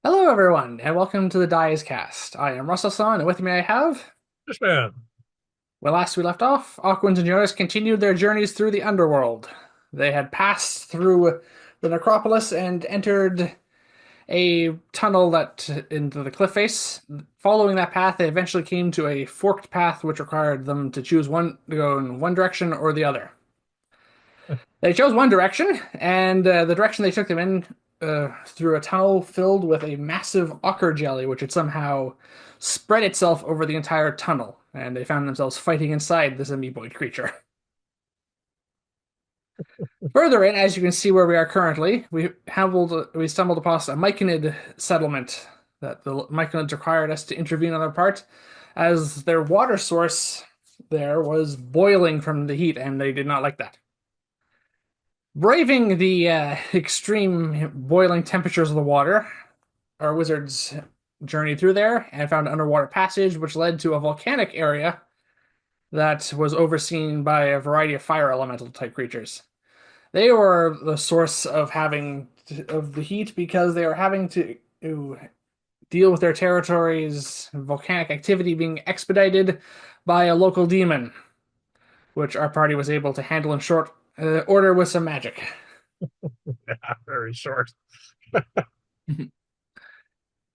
Hello, everyone, and welcome to the Dice Cast. I am Russell-san, and with me I have. Fish man. Well, last we left off, Aquans and Jonas continued their journeys through the Underworld. They had passed through the necropolis and entered a tunnel that into the cliff face. Following that path, they eventually came to a forked path which required them to choose one to go in one direction or the other. They chose one direction, and the direction they took them in through a tunnel filled with a massive ochre jelly, which had somehow spread itself over the entire tunnel, and they found themselves fighting inside this amoeboid creature. Further in, as you can see where we are currently, we stumbled upon a Myconid settlement that the Myconids required us to intervene on their part, as their water source there was boiling from the heat, and they did not like that. Braving the extreme boiling temperatures of the water, our wizards journeyed through there and found an underwater passage which led to a volcanic area that was overseen by a variety of fire elemental type creatures. They were the source of having of the heat because they were having to deal with their territory's volcanic activity being expedited by a local demon, which our party was able to handle in short order with some magic. Yeah, very short.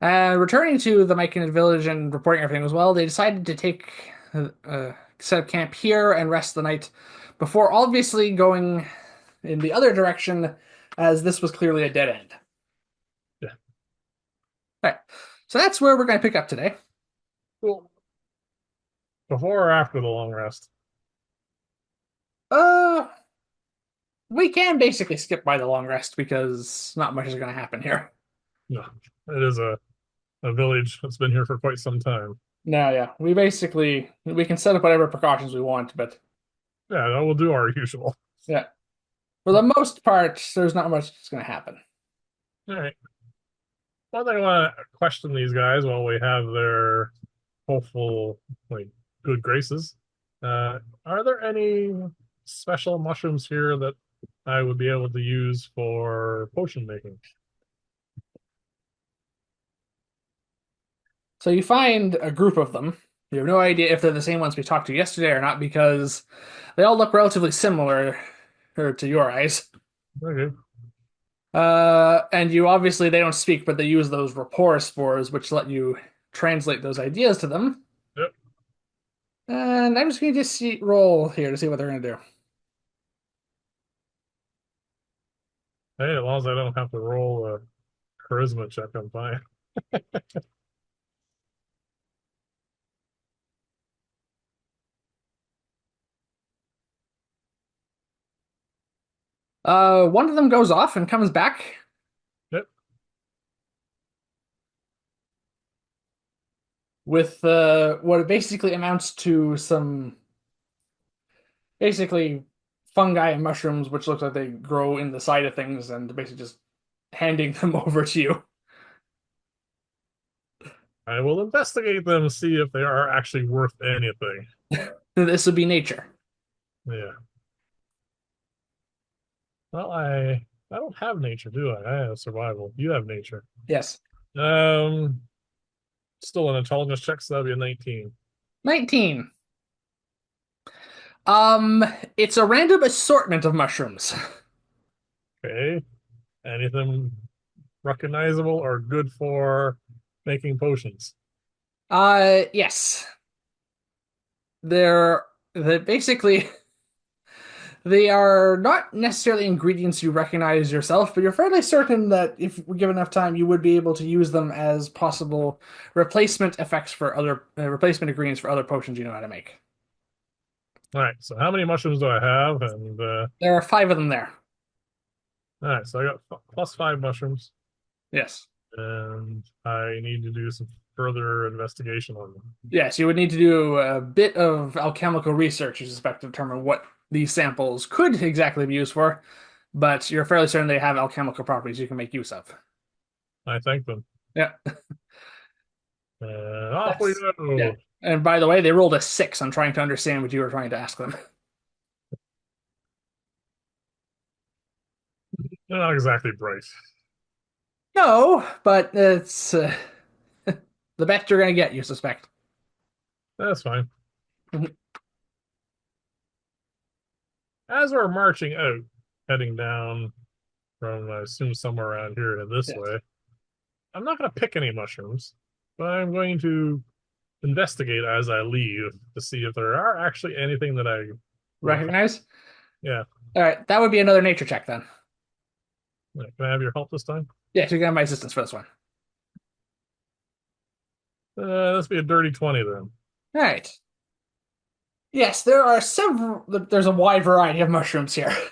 Returning to the Myconid village and reporting everything was well, they decided to take set up camp here and rest the night before obviously going in the other direction, as this was clearly a dead end. Yeah. All right, so that's where we're going to pick up today. Cool. Before or after the long rest? Uh, we can basically skip by the long rest because not much is going to happen here. No. It is a village that's been here for quite some time. No, yeah, we can set up whatever precautions we want, but Yeah, that will do our usual. yeah, for the most part, there's not much that's going to happen. All right. One thing I want to question these guys while we have their hopeful, like, good graces. Are there any special mushrooms here that I would be able to use for potion making? So you find a group of them. You have no idea if they're the same ones we talked to yesterday or not because they all look relatively similar to your eyes. Okay. And you obviously they don't speak, but they use those rapport spores, which let you translate those ideas to them. Yep. And I'm just going to roll here to see what they're going to do. Hey, as long as I don't have to roll a charisma check, I'm fine. One of them goes off and comes back Yep. with what basically amounts to some basically fungi and mushrooms, which look like they grow in the side of things, and basically just handing them over to you. I will investigate them, see if they are actually worth anything. This would be nature. Yeah. Well, I don't have nature, do I? I have survival. You have nature. Yes. Um, Still an intelligence check, so that'll be a 19. 19. Um, it's a random assortment of mushrooms. Okay. Anything recognizable or good for making potions? Yes. They're basically they are not necessarily ingredients you recognize yourself, but you're fairly certain that if given enough time, you would be able to use them as possible replacement effects for other replacement ingredients for other potions you know how to make. All right. So how many mushrooms do I have? And There are five of them there. all right. So I got plus 5 mushrooms, Yes. and I need to do some further investigation on them. Yes, you would need to do a bit of alchemical research, you suspect, to determine what these samples could exactly be used for, but you're fairly certain they have alchemical properties you can make use of. I thank them. Yeah, Off we that's yeah. go. And by the way, they rolled a six on trying to understand what you were trying to ask them. They're not exactly bright. No, but it's the best you're gonna get, you suspect. That's fine. As we're marching out, heading down from, I assume, somewhere around here to this Yes. way, I'm not going to pick any mushrooms, but I'm going to investigate as I leave to see if there are actually anything that I recognize. Recognize? Yeah. All right, that would be another nature check then. Can I have your help this time? Yes, you can have my assistance for this one. Let's be a dirty 20 then. All right. Yes, there are several. There's a wide variety of mushrooms here. Oh,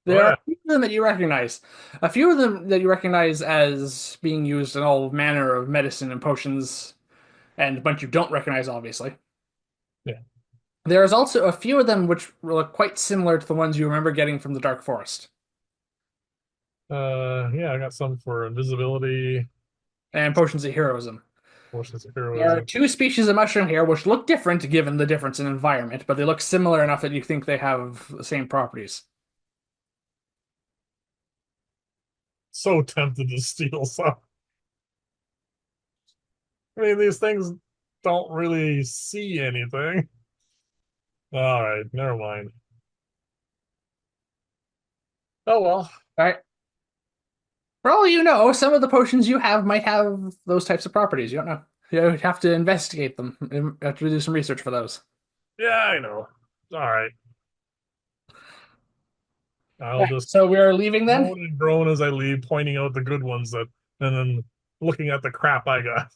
There are yeah. a few of them that you recognize. A few of them that you recognize as being used in all manner of medicine and potions, and a bunch you don't recognize, obviously. Yeah. There's also a few of them which look quite similar to the ones you remember getting from the Dark Forest, Yeah, I got some for invisibility, and potions of heroism. potions of There are heroism. two species of mushroom here which look different given the difference in environment, but they look similar enough that you think they have the same properties. So tempted to steal some. I mean, these things don't really see anything. All right, never mind. Oh well. All right. For all you know, some of the potions you have might have those types of properties. You don't know. You have to investigate them. You have to do some research for those. Yeah, I know. All right. I'll Right. just So we are leaving then? moan and groan as I leave, pointing out the good ones that, and then looking at the crap I got.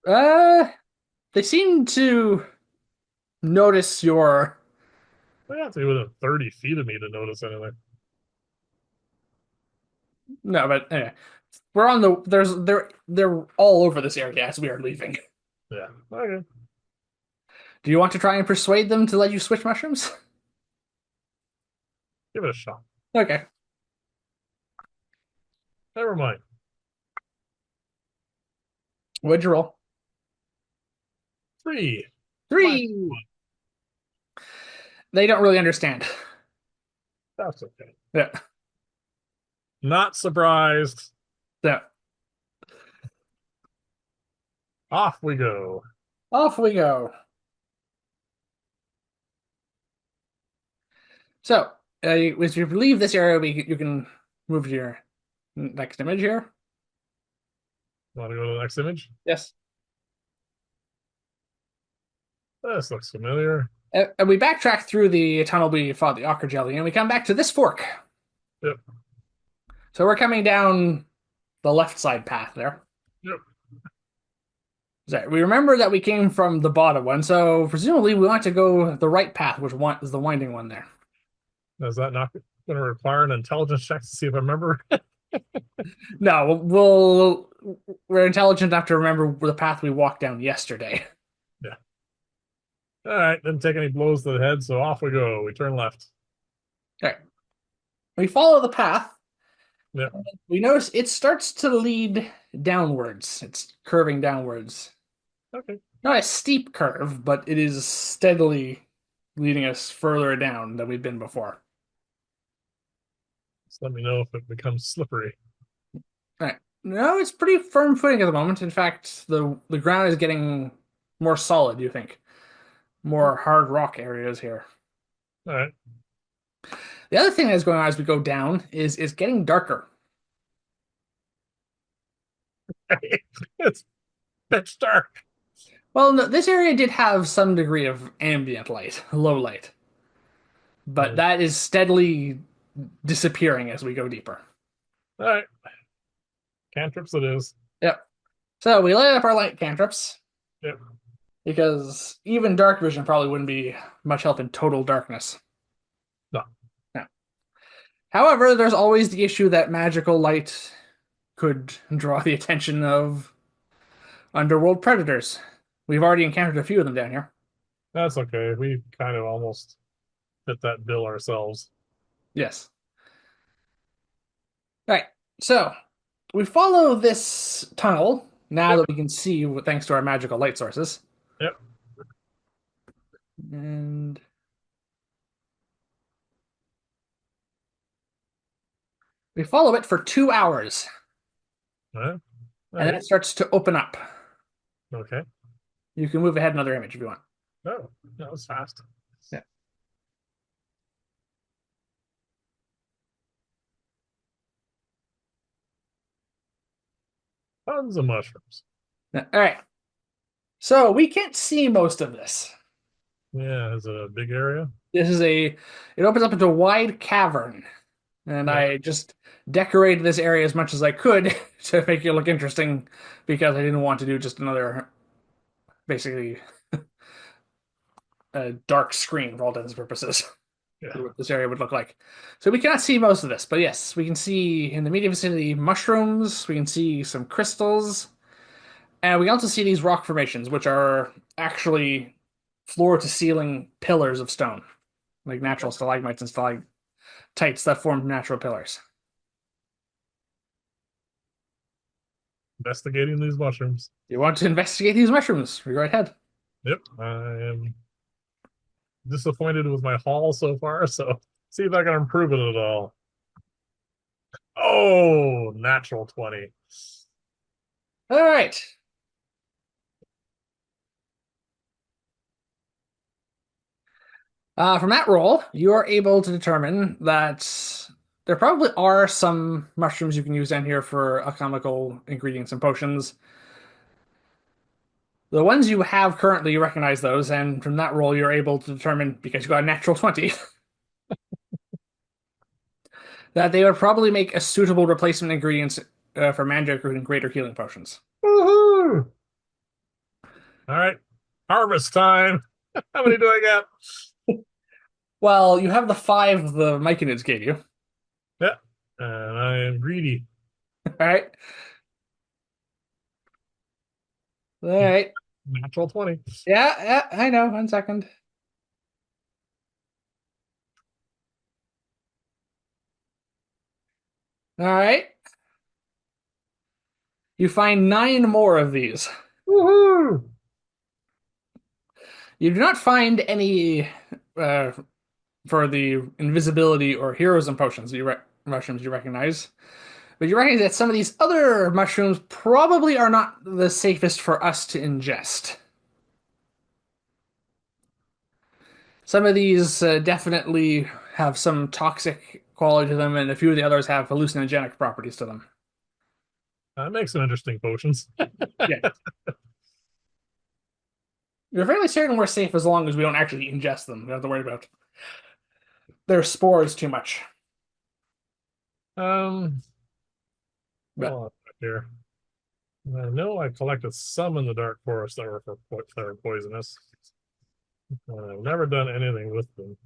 Uh, they seem to notice your. They have to be within 30 feet of me to notice anything. No, but anyway, we're on the. They're all over this area as we are leaving. Yeah. Okay. Do you want to try and persuade them to let you switch mushrooms? Give it a shot. Okay. Never mind. What'd you roll? Three. Minus Three. one. They don't really understand. That's okay. Yeah. Not surprised. So Off we go. off we go. So as you leave this area, you can move to your next image here. Want to go to the next image? Yes. This looks familiar. And we backtrack through the tunnel we fought the ochre jelly, and we come back to this fork. Yep. So we're coming down the left side path there. Yep. So we remember that we came from the bottom one, so presumably we want to go the right path, which one is the winding one there. Is that not going to require an intelligence check to see if I remember? No, we're intelligent enough to remember the path we walked down yesterday. Yeah. All right. Didn't take any blows to the head, so off we go. We turn left. Okay. We follow the path. Yep. We notice it starts to lead downwards. It's curving downwards. Okay. Not a steep curve, but it is steadily leading us further down than we've been before. Just let me know if it becomes slippery. All right. No, it's pretty firm footing at the moment. In fact, the ground is getting more solid, you think. More hard rock areas here. All right. The other thing that's going on as we go down is it's getting darker. It's pitch dark. Well, no, this area did have some degree of ambient light, low light, but All that is steadily disappearing as we go deeper. right. Cantrips it is. Yep. So we light up our light cantrips Yep. because even dark vision probably wouldn't be much help in total darkness. No. No. However, there's always the issue that magical light could draw the attention of underworld predators. We've already encountered a few of them down here. That's okay. We kind of almost fit that bill ourselves. Yes. All right. So we follow this tunnel now Yep. that we can see thanks to our magical light sources. Yep. And We follow it for 2 hours, All and then it right. starts to open up. Okay. You can move ahead another image if you want. Oh, that was fast. Yeah. Tons of mushrooms. All right. So we can't see most of this. Yeah, it's a big area. This is it opens up into a wide cavern, and Yeah. I just decorated this area as much as I could to make it look interesting because I didn't want to do just another, basically, a dark screen for all intents and purposes. Yeah. What this area would look like. So we cannot see most of this, but yes, we can see in the media vicinity mushrooms, we can see some crystals, and we can also see these rock formations, which are actually floor to ceiling pillars of stone, like natural stalagmites and stalactites that form natural pillars. Investigating these mushrooms. You want to investigate these mushrooms? Go right ahead. Yep. I am disappointed with my haul so far, so see if I can improve it at all. Oh, natural 20. All right. From that roll, you are able to determine that there probably are some mushrooms you can use down here for alchemical ingredients and potions. The ones you have currently, you recognize those, and from that roll, you're able to determine, because you got a natural 20, that they would probably make a suitable replacement ingredients for magic and greater healing potions. Woohoo! All right. Harvest time. How many do I get? Well, you have the five the Myconids gave you. Yeah. And I am greedy. All right. All right. Natural 20. Yeah, yeah, I know. 1 second. All right. You find nine more of these. Woohoo! You do not find any uh, for the invisibility or heroism potions mushrooms you recognize. But you recognize that some of these other mushrooms probably are not the safest for us to ingest. Some of these definitely have some toxic quality to them, and a few of the others have hallucinogenic properties to them. Make some interesting potions. Yeah. You're fairly certain we're safe as long as we don't actually ingest them. We don't have to worry about their spores too much. Um, But hold on here. I know I collected some in the dark forest that were poisonous. I've never done anything with them.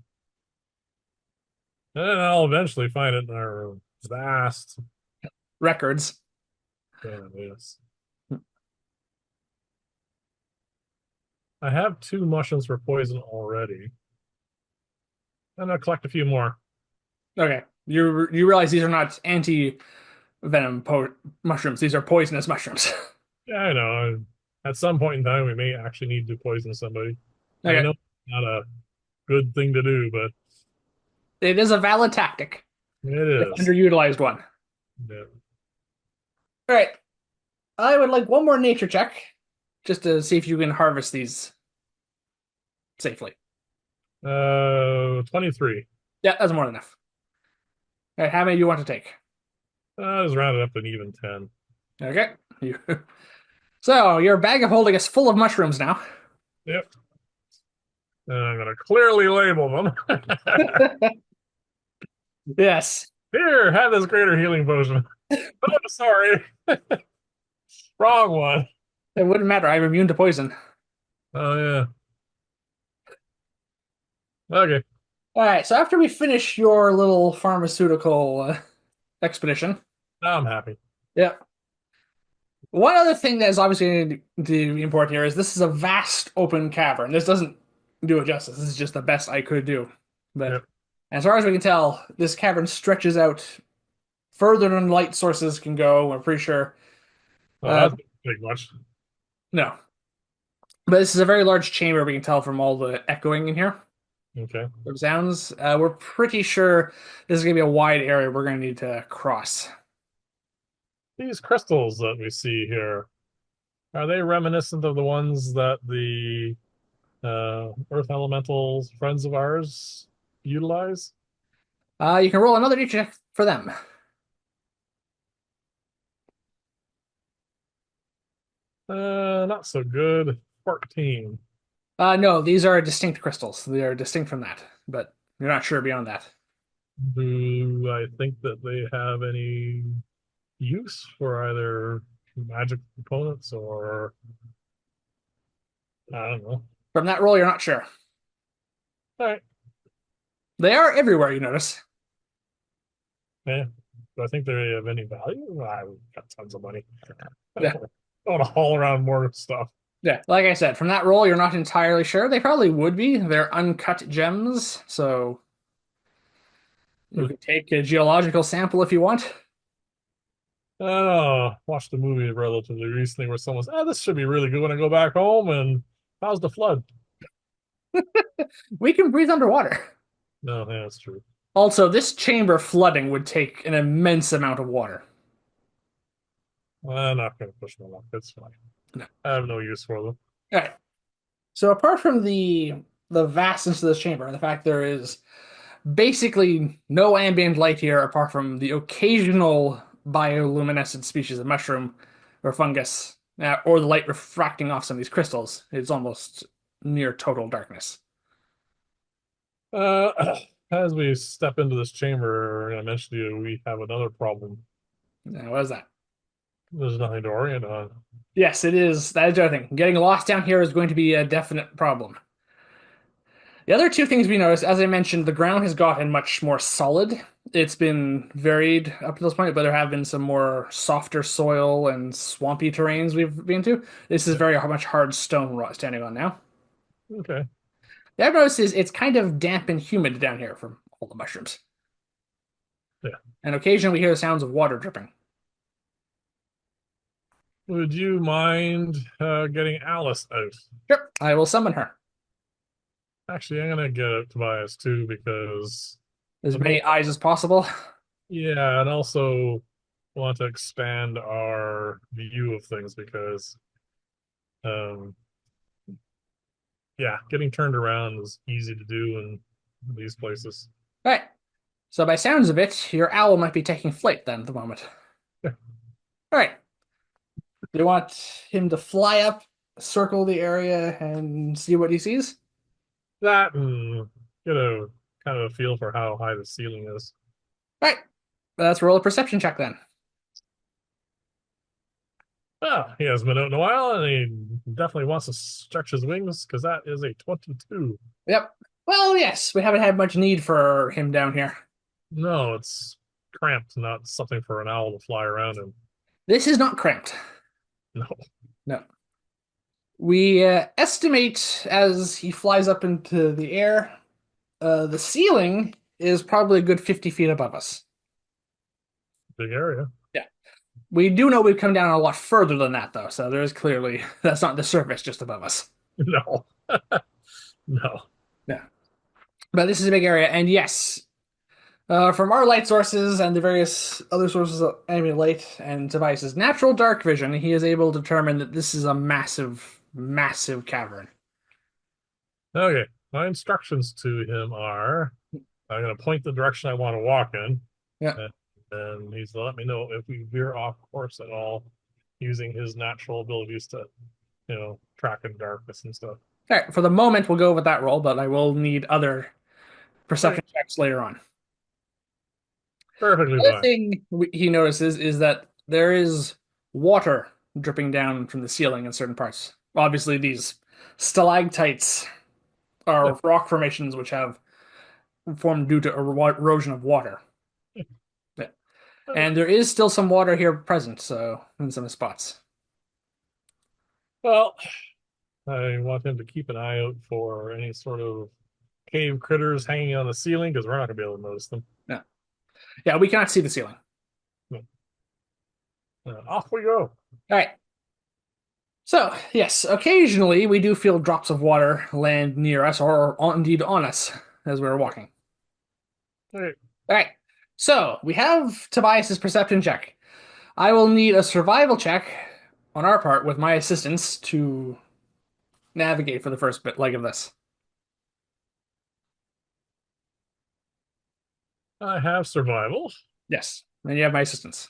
And I'll eventually find it in our vast records. database. I have two mushrooms for poison already. And I'll collect a few more. Okay. You realize these are not anti-venom mushrooms. These are poisonous mushrooms. Yeah, I know. At some point in time, we may actually need to poison somebody. I Okay. know it's not a good thing to do, but It is a valid tactic, it if is. underutilized one. Yeah. All right. I would like one more nature check just to see if you can harvest these safely. 23. Yeah, that's more than enough. All right, how many do you want to take? Just rounded up to an even 10. Okay. You. So your bag of holding is full of mushrooms now. Yep. And I'm going to clearly label them. Yes. Here, have this greater healing potion. Oh, sorry. Wrong one. It wouldn't matter. I'm immune to poison. Oh, yeah. Okay. All right. So after we finish your little pharmaceutical expedition, Now I'm happy. yeah. One other thing that is obviously going to be important here is this is a vast open cavern. This doesn't do it justice. This is just the best I could do. But Yep. as far as we can tell, this cavern stretches out further than light sources can go. We're pretty sure. Oh, Uh, that's big much. no, but this is a very large chamber. We can tell from all the echoing in here. Okay. It sounds. We're pretty sure this is going to be a wide area we're going to need to cross. These crystals that we see here, are they reminiscent of the ones that the Earth Elementals friends of ours utilize? You can roll another d check for them. Not so good. 14. No, these are distinct crystals. They are distinct from that, but you're not sure beyond that. Do I think that they have any use for either magic components or I don't know. From that roll, you're not sure. All right. They are everywhere, you notice. Yeah. Do I think they have any value? I've got tons of money. I Yeah. want to haul around more stuff. Yeah, like I said, from that roll, you're not entirely sure. They probably would be. They're uncut gems, so you Hmm. can take a geological sample if you want. Oh, watched a movie relatively recently where someone said, "Oh, this should be really good when I go back home." And how's the flood? We can breathe underwater. No, yeah, that's true. Also, this chamber flooding would take an immense amount of water. I'm not going to push my luck. That's fine. No. I have no use for them. All right. So apart from the vastness of this chamber, the fact there is basically no ambient light here apart from the occasional bioluminescent species of mushroom or fungus, or the light refracting off some of these crystals, it's almost near total darkness. As we step into this chamber, I mentioned to you, we have another problem. Now, what is that? There's nothing to orient on. Yes, it is. That is the other thing. Getting lost down here is going to be a definite problem. The other two things we noticed, as I mentioned, the ground has gotten much more solid. It's been varied up to this point, but there have been some more softer soil and swampy terrains we've been to. This is Yeah. very much hard stone we're standing on now. Okay. The other notice is it's kind of damp and humid down here from all the mushrooms. Yeah. And occasionally we hear the sounds of water dripping. Would you mind getting Alice out? Sure, I will summon her. Actually, I'm gonna get Tobias too because As I many don't. eyes as possible. Yeah, and also want to expand our view of things because, um, yeah, getting turned around is easy to do in these places. All right. So by sounds of it, your owl might be taking flight then at the moment. All right. Do you want him to fly up, circle the area, and see what he sees? That and get a kind of a feel for how high the ceiling is. All right. Let's roll a perception check then. Ah, he hasn't been out in a while, and he definitely wants to stretch his wings because that is a 22. Yep. Well, yes, we haven't had much need for him down here. No, it's cramped, not something for an owl to fly around in. This is not cramped. No. No. We estimate as he flies up into the air, the ceiling is probably a good 50 feet above us. Big area. Yeah. We do know we've come down a lot further than that, though, so there is clearly, that's not the surface just above us. No. No. Yeah. But this is a big area, and yes, from our light sources and the various other sources of ambient light and Tobias's natural dark vision, he is able to determine that this is a massive, massive cavern. Okay. My instructions to him are I'm going to point the direction I want to walk in, Yeah. and he's to let me know if we veer off course at all using his natural abilities to, track in darkness and stuff. All right. For the moment, we'll go with that roll, but I will need other Okay. perception checks later on. Perfectly The other fine. thing he notices is that there is water dripping down from the ceiling in certain parts. Obviously, these stalactites Yeah. are rock formations which have formed due to erosion of water. Yeah. And there is still some water here present, so in some spots. Well, I want him to keep an eye out for any sort of cave critters hanging on the ceiling because we're not going to be able to notice them. Yeah. Yeah, we cannot see the ceiling. Off we go. All right. So, yes, occasionally we do feel drops of water land near us or indeed on us. as we were walking. Okay. All right. So we have Tobias's perception check. I will need a survival check on our part with my assistance to navigate for the first bit leg of this. I have survival, Yes. And you have my assistance.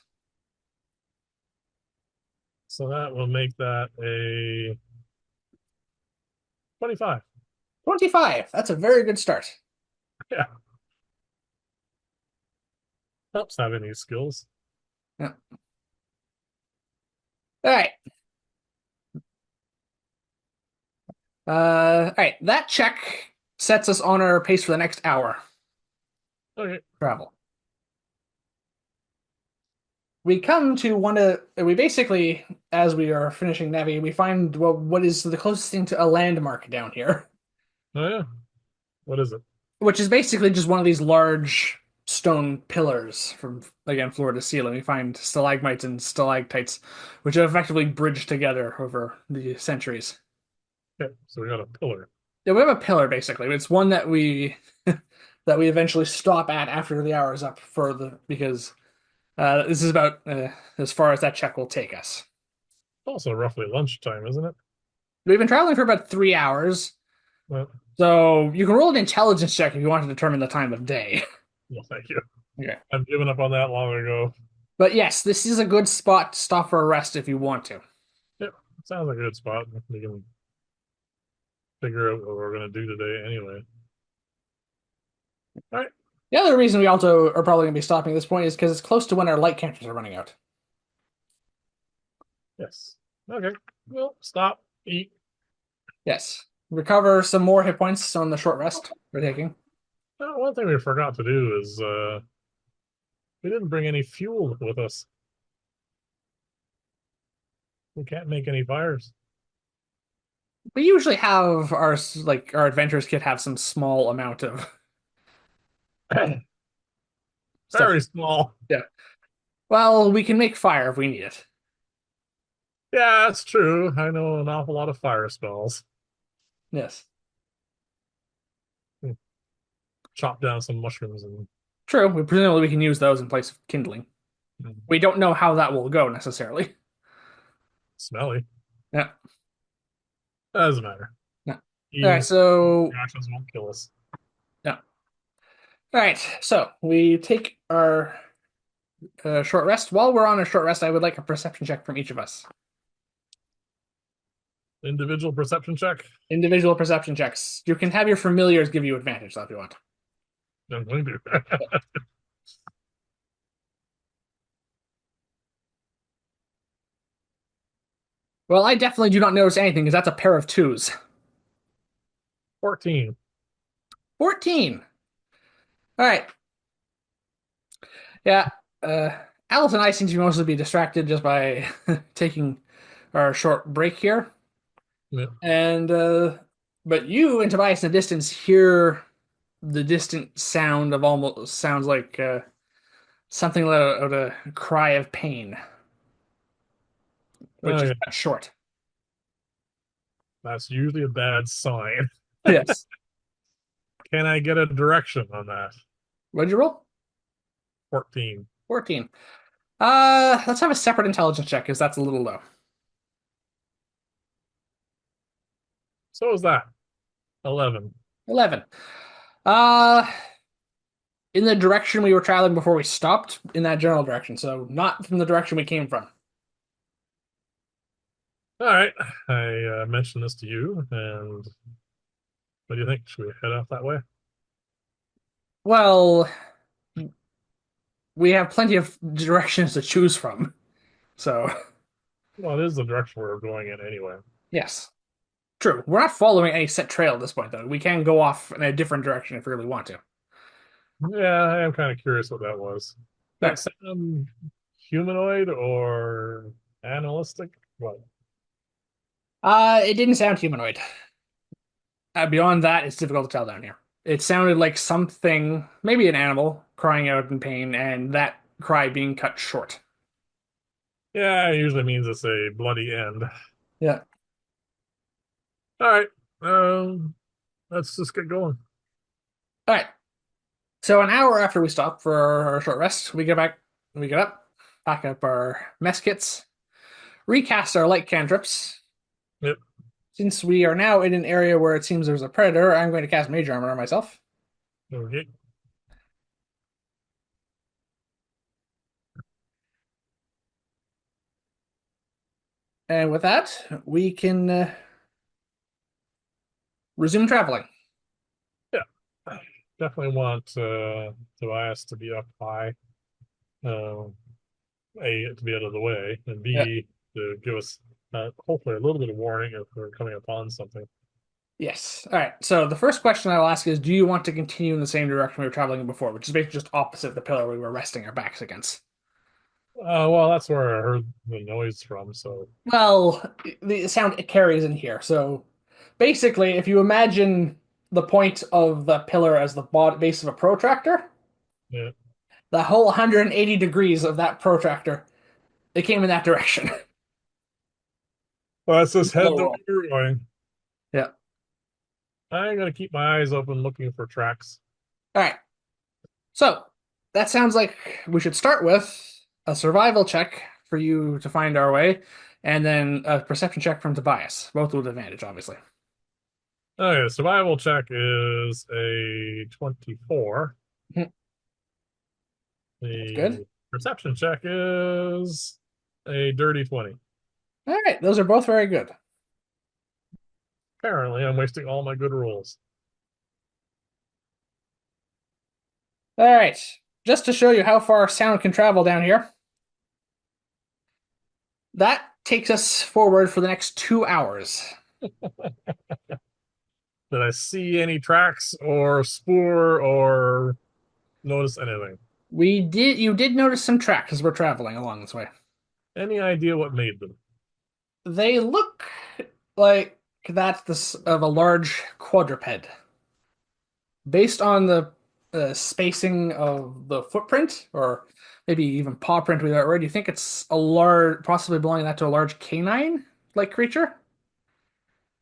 so that will make that a 25. 25. That's a very good start. Yeah, helps having these skills. Yeah. All right. All right. That check sets us on our pace for the next hour Okay. travel. We come to one of we basically, as we are finishing navigating, we find well what is the closest thing to a landmark down here, Oh yeah. What is it? which is basically just one of these large stone pillars from again floor to ceiling. We find stalagmites and stalactites, which have effectively bridged together over the centuries. Okay, so we got a pillar. Yeah, we have a pillar basically. It's one that we that we eventually stop at after the hour is up for the because this is about as far as that check will take us. Also roughly lunchtime, isn't it? We've been traveling for about 3 hours, Well, so you can roll an intelligence check if you want to determine the time of day. no, thank you. Okay. I've given up on that long ago. But yes, this is a good spot to stop for a rest if you want to. Yep, sounds like a good spot. We can figure out what we're gonna do today anyway. All right. The other reason we also are probably going to be stopping at this point is because it's close to when our light counters are running out. Yes. Okay. Well, stop. Eat. Yes. Recover some more hit points on the short rest we're taking. One thing we forgot to do is we didn't bring any fuel with us. We can't make any fires. We usually have our adventurers kit have some small amount of stuff. Very small. Yeah. Well, we can make fire if we need it. Yeah, that's true. I know an awful lot of fire spells. Yes. Hmm. Chop down some mushrooms and True. Presumably we can use those in place of kindling. We don't know how that will go necessarily. smelly. Yeah. Doesn't matter. Yeah. All right. Even So reactions won't kill us. yeah. All right. So we take our short rest. While we're on a short rest, I would like a perception check from each of us. Individual perception check. Individual perception checks. You can have your familiars give you advantage, though, if you want. I'm going to. Well, I definitely do not notice anything because that's a pair of twos. 14. 14. All right. Yeah. Uh, Alice and I seem to mostly be distracted just by taking our short break here. Yeah. And but you and Tobias in the distance hear the distant sound of almost sounds like something out of a cry of pain, which Oh, is yeah. cut short. That's usually a bad sign. Yes. Can I get a direction on that? What'd you roll? 14. 14. Let's have a separate intelligence check because that's a little low. So is that. 11. 11. Uh, in the direction we were traveling before we stopped, in that general direction. So not from the direction we came from. All right. I mentioned this to you, and what do you think? Should we head off that way? Well, we have plenty of directions to choose from. So, Well, it is the direction we're going in anyway. yes. True. We're not following any set trail at this point, though. We can go off in a different direction if we really want to. Yeah, I am kind of curious what that was. All Did it right. sound humanoid or animalistic? What? It didn't sound humanoid. Beyond that, it's difficult to tell down here. It sounded like something, maybe an animal, crying out in pain, and that cry being cut short. Yeah, it usually means it's a bloody end. Yeah. All right. Let's just get going. All right. So an hour after we stop for our short rest, we get back, we get up, pack up our mess kits, recast our light cantrips. Yep. Since we are now in an area where it seems there's a predator, I'm going to cast Mage Armor on myself. Okay. And with that, we can resume traveling. Yeah. Definitely want Tobias to be up high. Uh, A, to be out of the way, and Yeah. B, to give us hopefully a little bit of warning if we're coming upon something. Yes. All right. So the first question I will ask is, do you want to continue in the same direction we were traveling before, which is basically just opposite the pillar we were resting our backs against? Well, that's where I heard the noise from. So, Well, the sound it carries in here. So basically, if you imagine the point of the pillar as the base of a protractor, yeah. the whole 180 degrees of that protractor, it came in that direction. Well, let's just head the way Literal. we're going. Yeah. I'm gonna keep my eyes open looking for tracks. All right. So that sounds like we should start with a survival check for you to find our way, and then a perception check from Tobias, both with advantage, obviously. Okay, survival check is a 24. Mhm. That's good. The perception check is a dirty 20. All right, those are both very good. Apparently, I'm wasting all my good rolls. All right, just to show you how far sound can travel down here, that takes us forward for the next 2 hours. Did I see any tracks or spoor or notice anything? You did notice some tracks as we're traveling along this way. Any idea what made them? They look like that's this of a large quadruped. Based on the spacing of the footprint, or maybe even paw print we already, you think it's a large, possibly belonging that to a large canine-like creature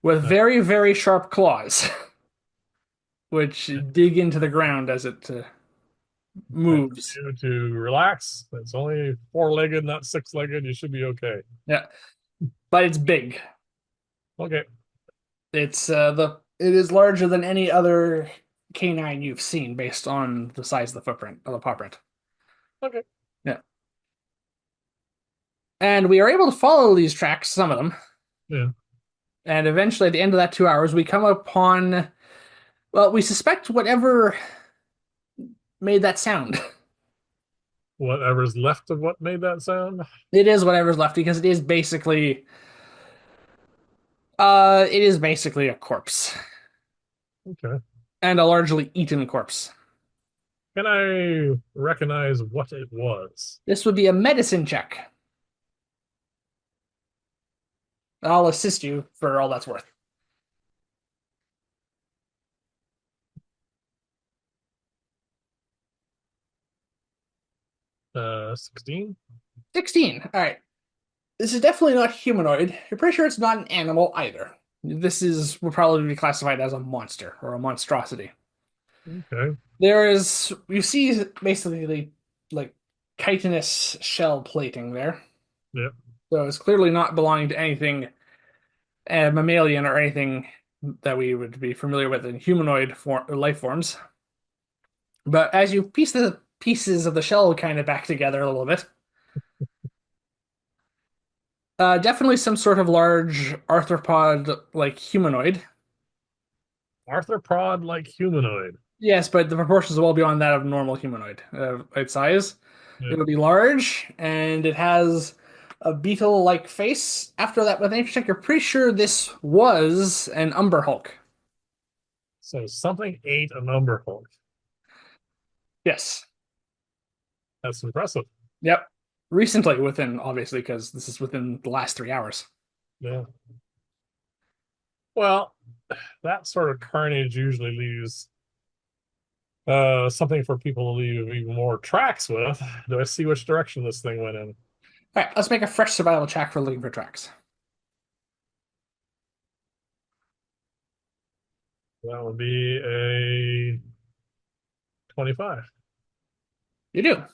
with Uh, very, very sharp claws, which dig into the ground as it I moves. want you to relax. It's only four-legged, not six-legged. You should be okay. Yeah, but it's big. Okay. It is larger than any other canine you've seen based on the size of the footprint of the paw print. Okay. Yeah. And we are able to follow these tracks, some of them, Yeah. and eventually at the end of that 2 hours, we come upon, well, we suspect whatever made that sound. Whatever's left of what made that sound. It is whatever's left because it is basically a corpse Okay. and a largely eaten corpse. Can I recognize what it was? This would be a medicine check. I'll assist you for all that's worth. 16. 16. All right. This is definitely not humanoid. You're pretty sure it's not an animal either. This is will probably be classified as a monster or a monstrosity. Okay. You see basically like chitinous shell plating there. Yep. So it's clearly not belonging to anything mammalian or anything that we would be familiar with in humanoid life forms. But as you piece the pieces of the shell kind of back together a little bit, definitely some sort of large arthropod like humanoid. Arthropod like humanoid. Yes, but the proportions are well beyond that of normal humanoid its size. It Yep. would be large, and it has a beetle-like face. After that, with nature check, you're pretty sure this was an Umber Hulk. So something ate a number hulk. Yes. That's impressive. Yep. Recently, within obviously, because this is within the last 3 hours. Yeah. Well, that sort of carnage usually leaves something for people to leave even more tracks with. Do I see which direction this thing went in? All right, let's make a fresh survival check for looking for tracks. That would be a 25. You do.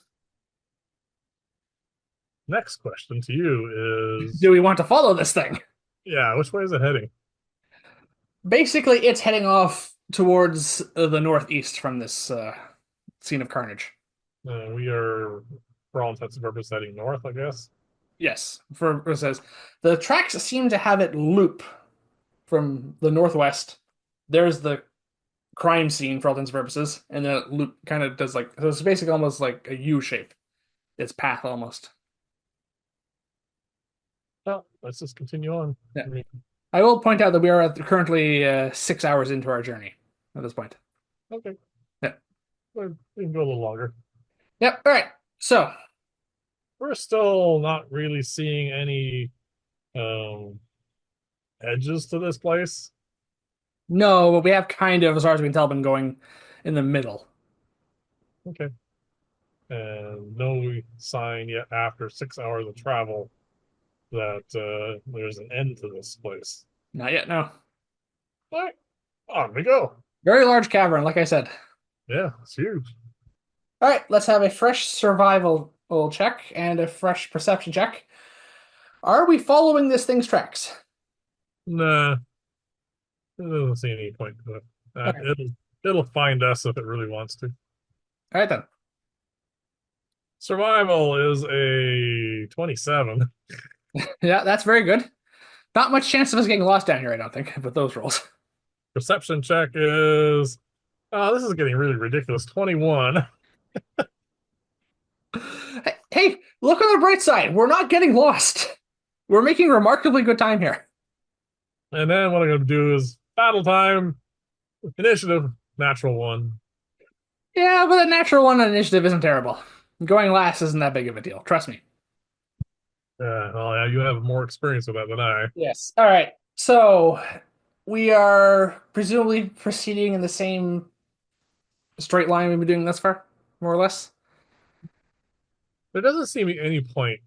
Next question to you Do is, we want to follow this thing? yeah, which way is it heading? Basically, it's heading off towards the northeast from this scene of carnage. We are, for all intents and purposes, heading north, I guess. Yes, for it says the tracks seem to have it loop from the northwest. There's the crime scene for all intents and purposes, and then it loop kind of does like so it's basically almost like a U shape. Its path almost. Well, let's just continue on. Yeah. I mean, I will point out that we are currently 6 hours into our journey at this point. okay, Yeah. we can go a little longer. Yep. All right. So We're still not really seeing any um, edges to this place. no, but we have kind of, as far as we can tell, been going in the middle. Okay. And no sign yet after 6 hours of travel that there's an end to this place. Not yet. No. All right, on we go. Very large cavern, like I said. Yeah, it's huge. All right. Let's have a fresh survival check and a fresh perception check. Are we following this thing's tracks? Nah, I don't see any point to it. All right. It'll find us if it really wants to. All right then. Survival is a 27. Yeah, that's very good. Not much chance of us getting lost down here, I don't think, with those rolls. Perception check is, oh, this is getting really ridiculous. 21. Hey, look on the bright side. We're not getting lost. We're making remarkably good time here. And then what I'm going to do is battle time, initiative, natural one. Yeah, but a natural one on initiative isn't terrible. Going last isn't that big of a deal. Trust me. Well, yeah, you have more experience with that than I. Yes. All right. So we are presumably proceeding in the same straight line we've been doing thus far, more or less. There doesn't seem to be any point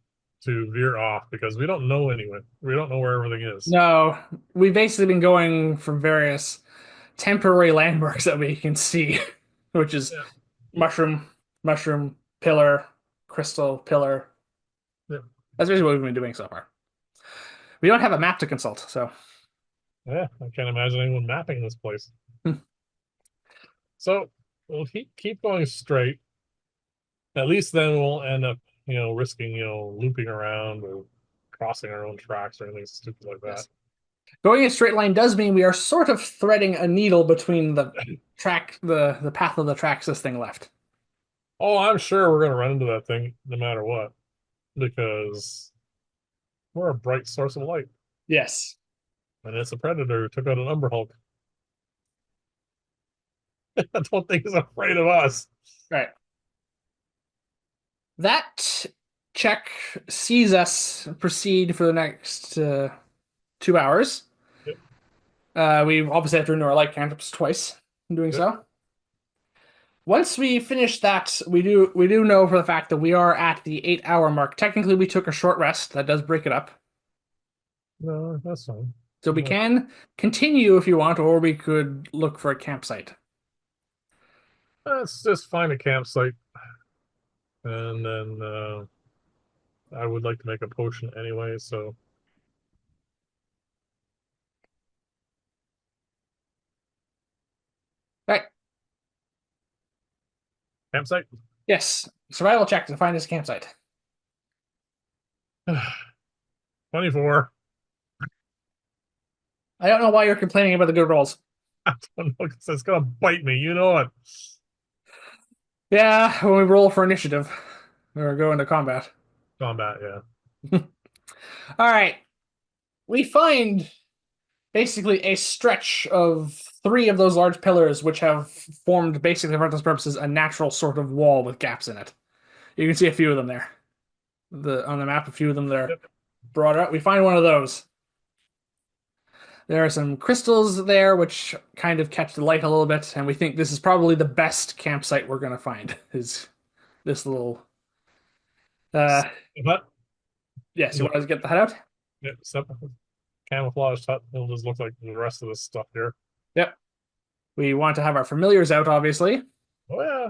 to veer off because we don't know anyway. We don't know where everything is. No, we've basically been going from various temporary landmarks that we can see, which is Yeah, mushroom, mushroom, pillar, crystal, pillar. yeah, That's basically what we've been doing so far. We don't have a map to consult, so yeah. I can't imagine anyone mapping this place. hmm, So we'll keep going straight. At least then we'll end up, risking, looping around or crossing our own tracks or anything stupid like that. yes. Going in a straight line does mean we are sort of threading a needle between the path of the tracks this thing left. Oh, I'm sure we're gonna run into that thing no matter what because we're a bright source of light, Yes. and it's a predator who took out an Umber Hulk. I don't think he's afraid of us. Right. That check sees us proceed for the next 2 hours. Yep, We obviously have to renew our light cantrips twice in doing yep. so. Once we finish that, we do know for the fact that we are at the 8 hour mark. Technically, we took a short rest. That does break it up. No, that's fine. So we No, can continue if you want, or we could look for a campsite. let's just find a campsite, and then I would like to make a potion anyway. So All right. campsite. Yes. Survival check to find this campsite. 24. I don't know why you're complaining about the good rolls. I don't know because it's gonna bite me. You know it. Yeah, when we roll for initiative or go into combat. Combat, yeah. All right. We find basically a stretch of three of those large pillars, which have formed, basically for those purposes, a natural sort of wall with gaps in it. You can see a few of them there. On the map, a few of them there Yep. brought out. We find one of those. There are some crystals there, which kind of catch the light a little bit, and we think this is probably the best campsite we're going to find. Is this little? Uh, But yes, you want to get the hut out? yeah, camouflaged hut. It'll just look like the rest of this stuff here. Yep. We want to have our familiars out, obviously. Oh yeah.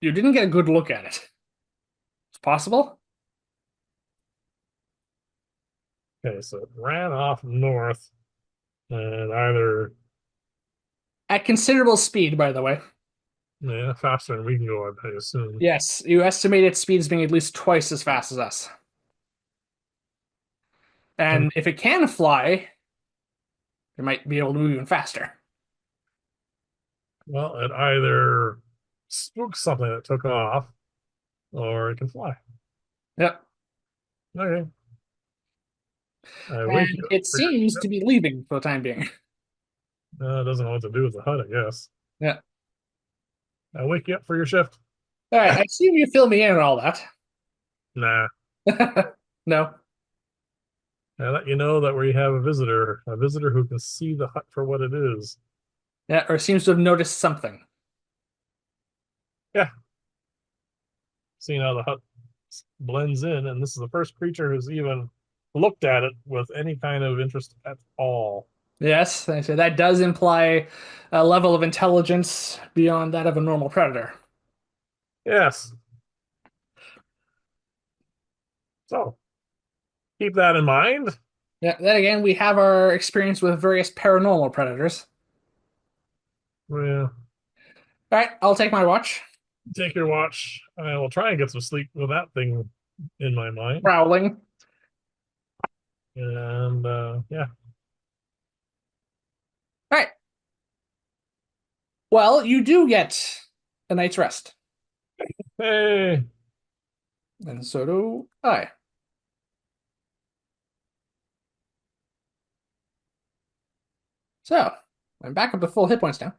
You didn't get a good look at it. It's possible. Okay, so it ran off north and either At considerable speed, by the way. yeah, faster than we can go, I assume. Yes, you estimate its speed as being at least twice as fast as us. And And if it can fly, it might be able to move even faster. well, it either spooked something that took off, or it can fly. Yep. Okay, I wake And you up it for your seems ship. to be leaving for the time being. Doesn't know what to do with the HUD, I guess. Yeah. I wake you up for your shift. All right. I assume you fill me in on all that. Nah, No. I let you know that we have a visitor who can see the hut for what it is. Yeah, or seems to have noticed something. Yeah, seeing how the hut blends in, and this is the first creature who's even looked at it with any kind of interest at all. Yes, I say that does imply a level of intelligence beyond that of a normal predator. Yes, so keep that in mind. Yeah, then again, we have our experience with various paranormal predators. Well, All right, I'll take my watch. take your watch. I will try and get some sleep with that thing in my mind. Prowling. And yeah, All right. Well, you do get a night's rest, hey, and so do I. So I'm back up to full hit points now.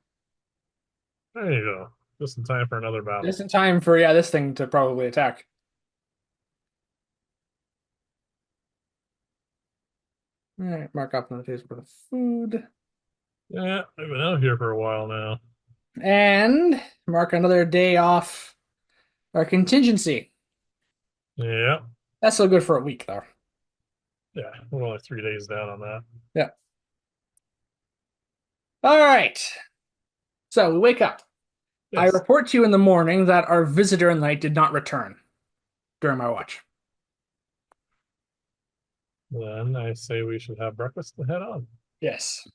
there you go. Just in time for another battle. Just in time for this thing to probably attack. All right, mark off notifications for the food, Yeah, I've been out here for a while now. and mark another day off our contingency. Yeah, That's still good for a week, though. yeah, we're only 3 days down on that. Yeah. All right. So we wake up. I Yes. report to you in the morning that our visitor in the night did not return during my watch. Then I say we should have breakfast and head on. Yes.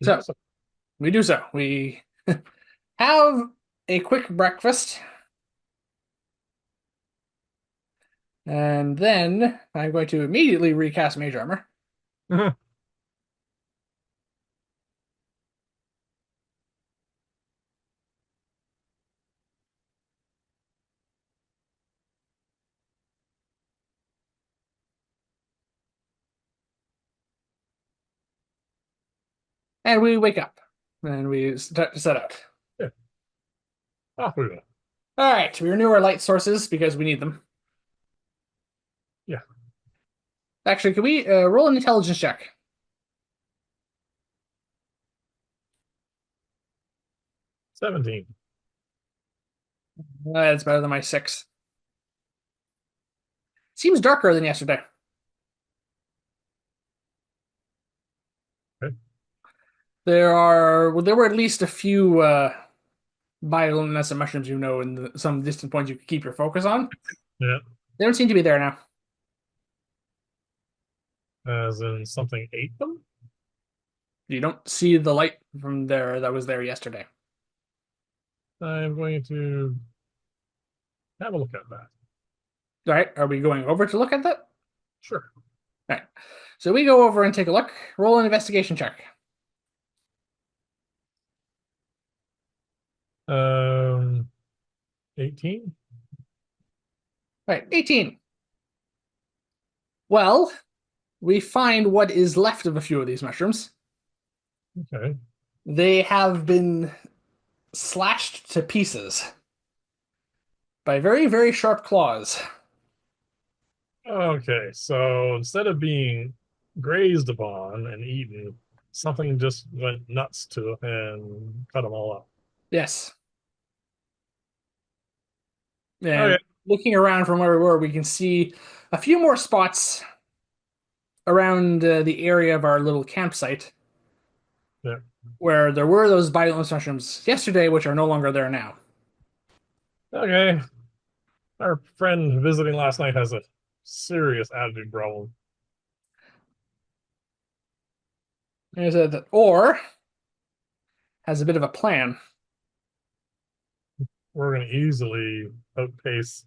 We do So so. we do so. We have a quick breakfast, and then I'm going to immediately recast Mage Armor. And we wake up. And we start to set out. Yeah, off we go. All right. We renew our light sources because we need them. Yeah, Actually, can we roll an intelligence check? 17. That's better than my 6. Seems darker than yesterday. Okay. There were at least a few bioluminescent mushrooms in some distant points you could keep your focus on. Yeah, They don't seem to be there now. as in something ate them. You don't see the light from there that was there yesterday. I'm going to have a look at that. All right, are we going over to look at that? Sure. All right. So we go over and take a look. Roll an investigation check. 18. All right, 18. Well, we find what is left of a few of these mushrooms. Okay. They have been slashed to pieces by very, very sharp claws. Okay. So instead of being grazed upon and eaten, something just went nuts to and cut them all up. Yes. And Okay. looking around from where we were, we can see a few more spots around the area of our little campsite. Yeah. where there were those violent mushrooms yesterday, which are no longer there now. Okay. Our friend visiting last night has a serious attitude problem. Or has a bit of a plan. We're going to easily outpace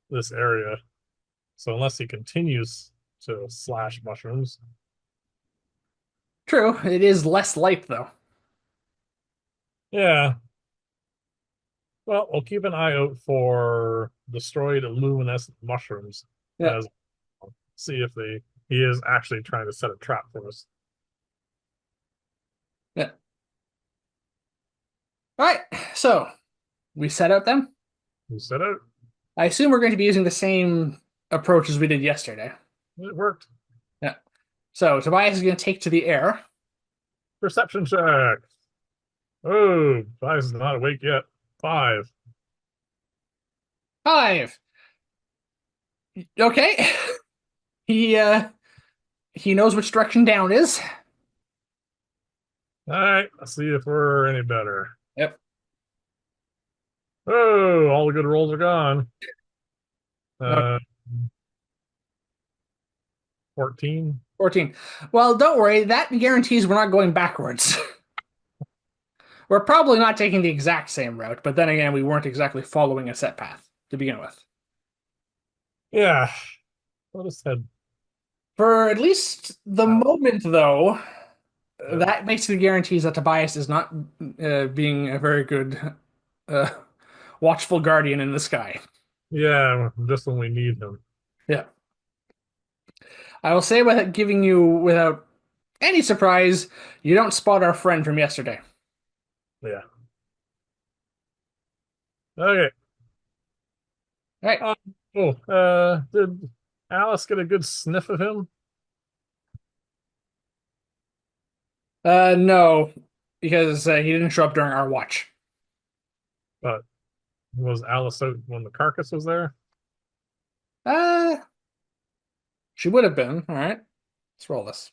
this area. So unless he continues to slash mushrooms, True, it is less light though. yeah. Well, we'll keep an eye out for destroyed luminescent mushrooms Yeah. as see if he is actually trying to set a trap for us. Yeah. All right. So we set out them. We set out. I assume we're going to be using the same approach as we did yesterday. It worked. Yeah. So Tobias is going to take to the air. Perception check. Oh, Tobias is not awake yet. 5. 5. Okay. He uh he knows which direction down is. All right, let's see if we're any better. Yep. Oh, all the good rolls are gone. Okay. Uh, 14. 14. Well, don't worry. That guarantees we're not going backwards. We're probably not taking the exact same route, but then again, we weren't exactly following a set path to begin with. Yeah, let us head For at least the out. moment, though, Yep. that basically guarantees that Tobias is not being a very good uh, watchful guardian in the sky. Yeah, just when we need him. Yeah. I will say without giving you, without any surprise, you don't spot our friend from yesterday. Yeah. Okay. All right. Uh, did Alice get a good sniff of him? No, because he didn't show up during our watch. But was Alice out when the carcass was there? Uh, she would have been. All right. Let's roll this.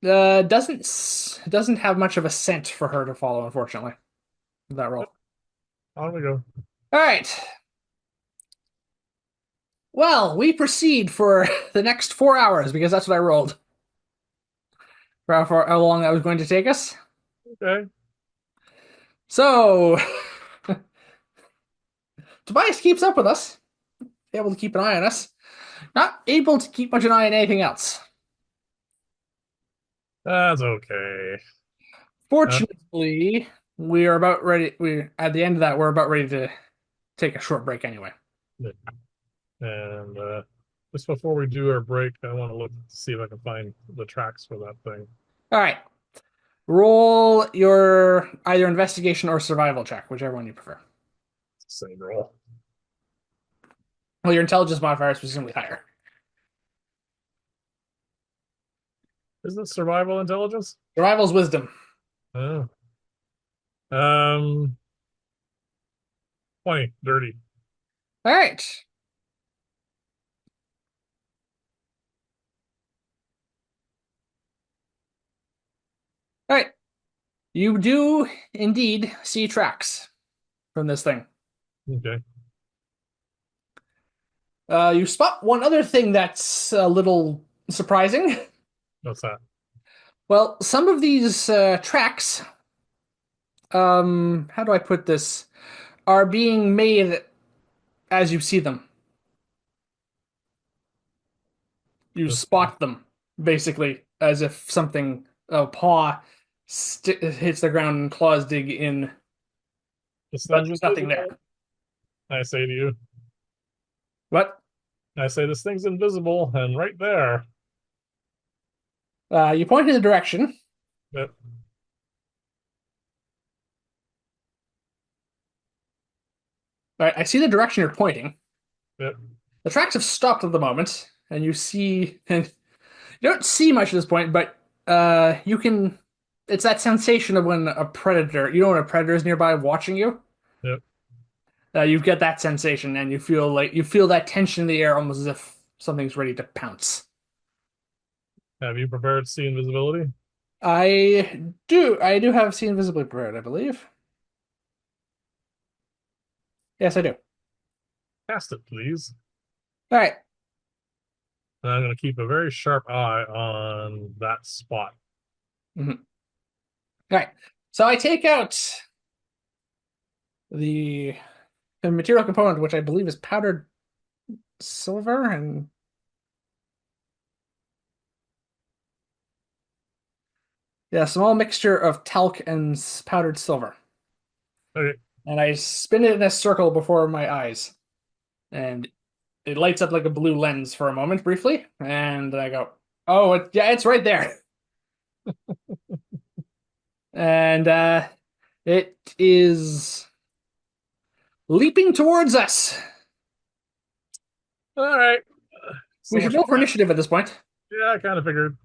Doesn't have much of a scent for her to follow, unfortunately. That roll. On we go. All right. Well, we proceed for the next 4 hours because that's what I rolled for how long that was going to take us. Okay. So Tobias keeps up with us, able to keep an eye on us, not able to keep much an eye on anything else. That's okay. Uh, Fortunately, we are about ready. We at the end of that, we're about ready to take a short break anyway. and just before we do our break, I want to look to see if I can find the tracks for that thing. All right, roll your either investigation or survival check, whichever one you prefer. Same roll. Well, your intelligence modifier is presumably higher. Isn't it survival intelligence? Survival's wisdom. Oh. Um, 20, dirty. All right. All right. You do indeed see tracks from this thing. Okay. You spot one other thing that's a little surprising. What's that? Well, some of these tracks, how do I put this, are being made as you see them. You Just spot them, basically, as if something, a paw hits the ground and claws dig in, this but thing's there's nothing there. invisible. I say to you. What? I say this thing's invisible, and right there. You point in the direction. Yep. All right, I see the direction you're pointing. Yep. The tracks have stopped at the moment, and you see, and you don't see much at this point, but you can. It's that sensation of when a predator, you know, when a predator is nearby watching you. Yep. You get that sensation, and you feel that tension in the air, almost as if something's ready to pounce. Have you prepared see invisibility? I do have seen visibly prepared, I believe. Yes, I do. Cast it, please. All right. And I'm going to keep a very sharp eye on that spot. Mhm. All right. So I take out the, the material component, which I believe is powdered silver, and yeah, a small mixture of talc and powdered silver. Okay. And I spin it in a circle before my eyes, and it lights up like a blue lens for a moment, briefly, and I go, "Oh, yeah, it's right there." And it is leaping towards us. All right. So We should much roll for for that. initiative at this point. Yeah, I kind of figured.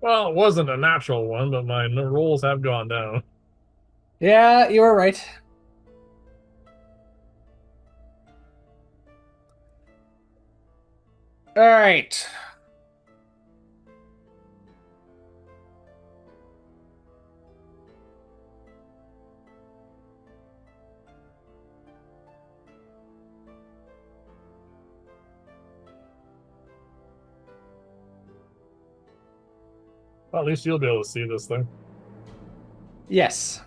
Well, it wasn't a natural one, but my rolls have gone down. Yeah, you were right. All right. Well, at least you'll be able to see this thing. Yes.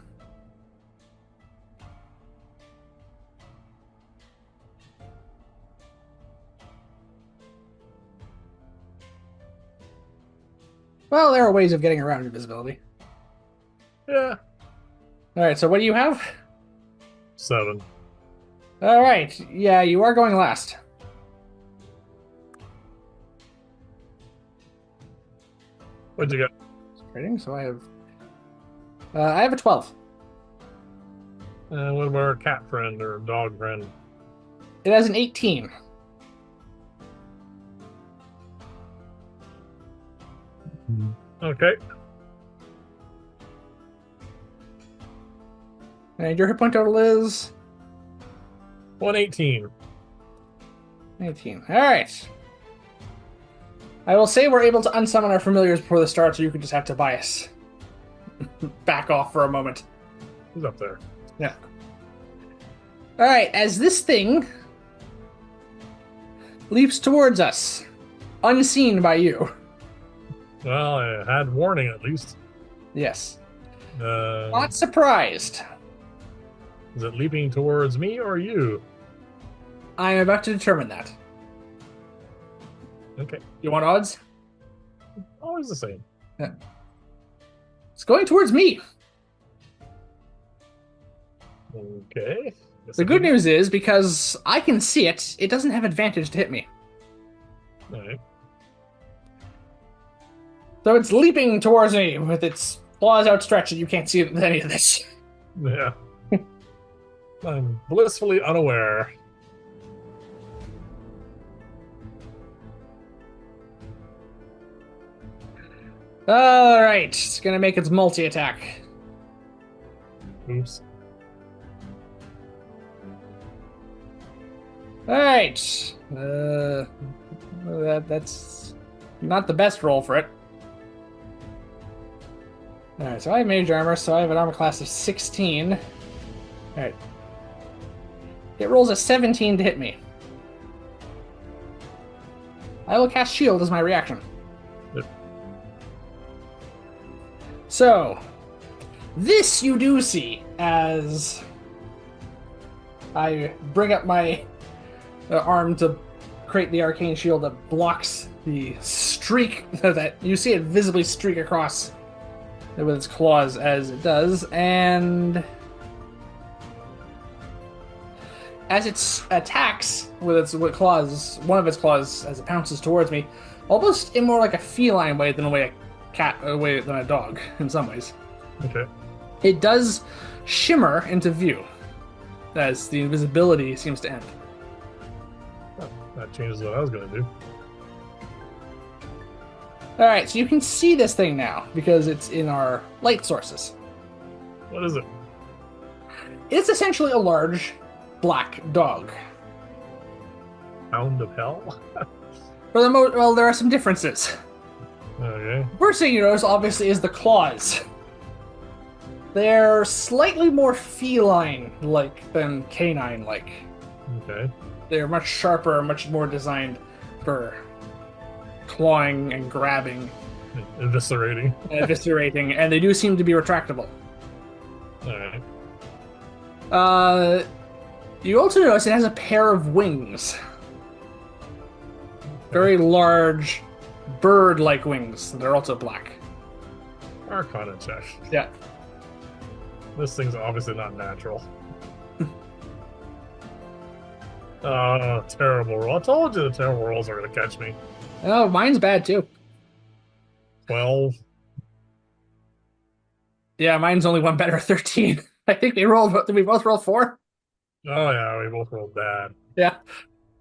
Well, there are ways of getting around invisibility. Yeah, All right, so what do you have? 7. All right. Yeah, you are going last. What'd you get? Rating, so I have a 12. What about our cat friend or dog friend? It has an 18. Okay, And your hit point total is 118. 18. All right. I will say we're able to unsummon our familiars before the start, so you can just have Tobias back off for a moment. Who's up there? Yeah. All right, as this thing leaps towards us, unseen by you. Well, I had warning at least. Yes. Uh, Not surprised. is it leaping towards me or you? I am about to determine that. Okay, You want odds? always the same. Yeah. It's going towards me. Okay. Guess The I good didn't. news is, because I can see it, it doesn't have advantage to hit me. All right. So it's leaping towards me with its claws outstretched, and you can't see any of this. Yeah. I'm blissfully unaware. All right, it's gonna make its multi-attack. Oops. All right, that's not the best roll for it. All right, so I have mage armor, so I have an armor class of 16. All right, it rolls a 17 to hit me. I will cast shield as my reaction. Yep. So, this you do see as I bring up my arm to create the arcane shield that blocks the streak that you see it visibly streak across with its claws as it does, and as it attacks with its claws, one of its claws as it pounces towards me, almost in more like a feline way than a way than a dog in some ways. Okay. It does shimmer into view as the invisibility seems to end. Oh, that changes what I was going to do. All right, so you can see this thing now because it's in our light sources. What is it? It's essentially a large black dog. Hound of Hell? For the well, there are some differences. Okay. First thing you notice, obviously, is the claws. They're slightly more feline-like than canine-like. Okay. They're much sharper, much more designed for clawing and grabbing Eviscerating. and eviscerating, and they do seem to be retractable. Alright. Uh, you also notice it has a pair of wings. Very large, bird-like wings. They're also black. Arcana check. Yeah. This thing's obviously not natural. Oh, terrible roll. I told you the terrible rolls are going to catch me. Oh, mine's bad too. 12. Yeah, mine's only one better, 13. I think did we both roll 4? Oh, yeah, we both rolled bad. Yeah.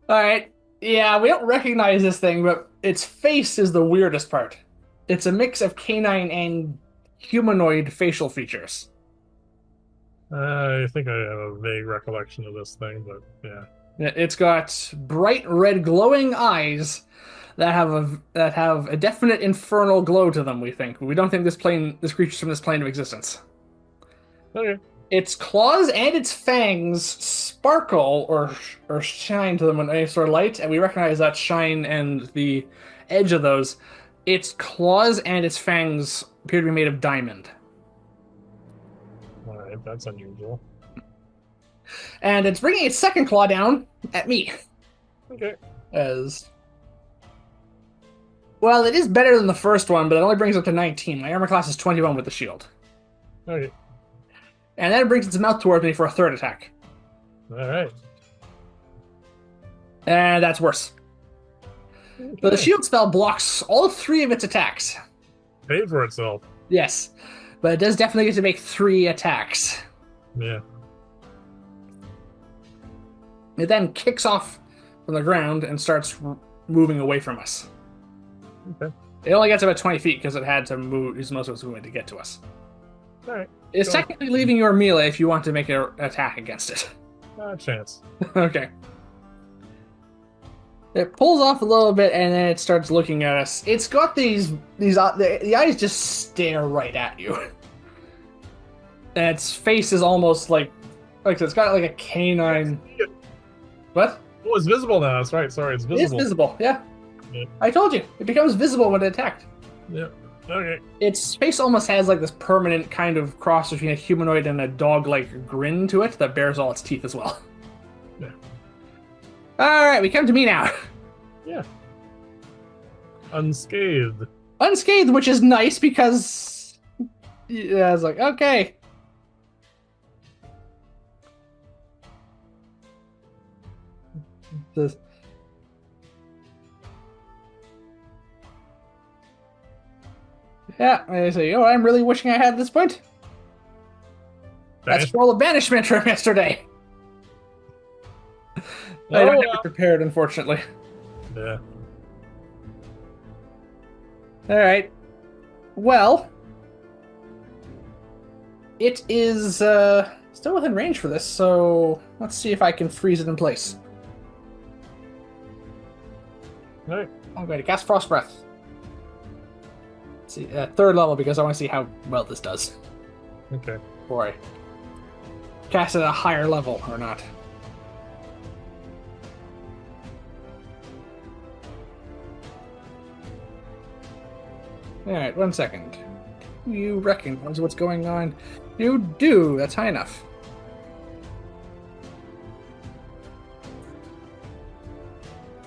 All right. Yeah, we don't recognize this thing, but its face is the weirdest part. It's a mix of canine and humanoid facial features. I think I have a vague recollection of this thing, but yeah. It's got bright red glowing eyes that have a definite infernal glow to them, we think. We don't think this creature's from this plane of existence. Okay. Its claws and its fangs sparkle or shine to them when any sort of light, and we recognize that shine and the edge of those. Its claws and its fangs appear to be made of diamond. All right, that's unusual. And it's bringing its second claw down at me. Okay. As well, it is better than the first one, but it only brings up to 19. My armor class is 21 with the shield. Okay. And then it brings its mouth towards me for a third attack. All right. And that's worse. Okay. But the shield spell blocks all 3 of its attacks. Paid for itself. Yes. But it does definitely get to make 3 attacks. Yeah. It then kicks off from the ground and starts moving away from us. Okay. It only gets about 20 feet because it had to move, use most of its movement to get to us. All right. It's Go. technically leaving your melee if you want to make an attack against it. Chance. Okay. It pulls off a little bit and then it starts looking at us. It's got the eyes just stare right at you. And its face is almost like it's got like a canine. What? Oh, it's visible now. That's right. Sorry, it's visible. It is visible, yeah. Yeah. I told you. It becomes visible when it attacked. Yeah. Okay. Its face almost has like this permanent kind of cross between a humanoid and a dog-like grin to it that bears all its teeth as well. Yeah. Alright, we come to me now. Yeah. Unscathed. Unscathed, which is nice because... Yeah, I was like, okay. This... Yeah, I say, oh, I'm really wishing I had this point. That's scroll of banishment from yesterday. I don't have it prepared, unfortunately. Yeah. Alright. Well, it is still within range for this, so let's see if I can freeze it in place. Alright. I'm going to cast Frost Breath. Let's see, 3rd level because I want to see how well this does. Okay. Before I cast it at a higher level or not. Alright, 1 second. You recognize what's going on? You do! That's high enough.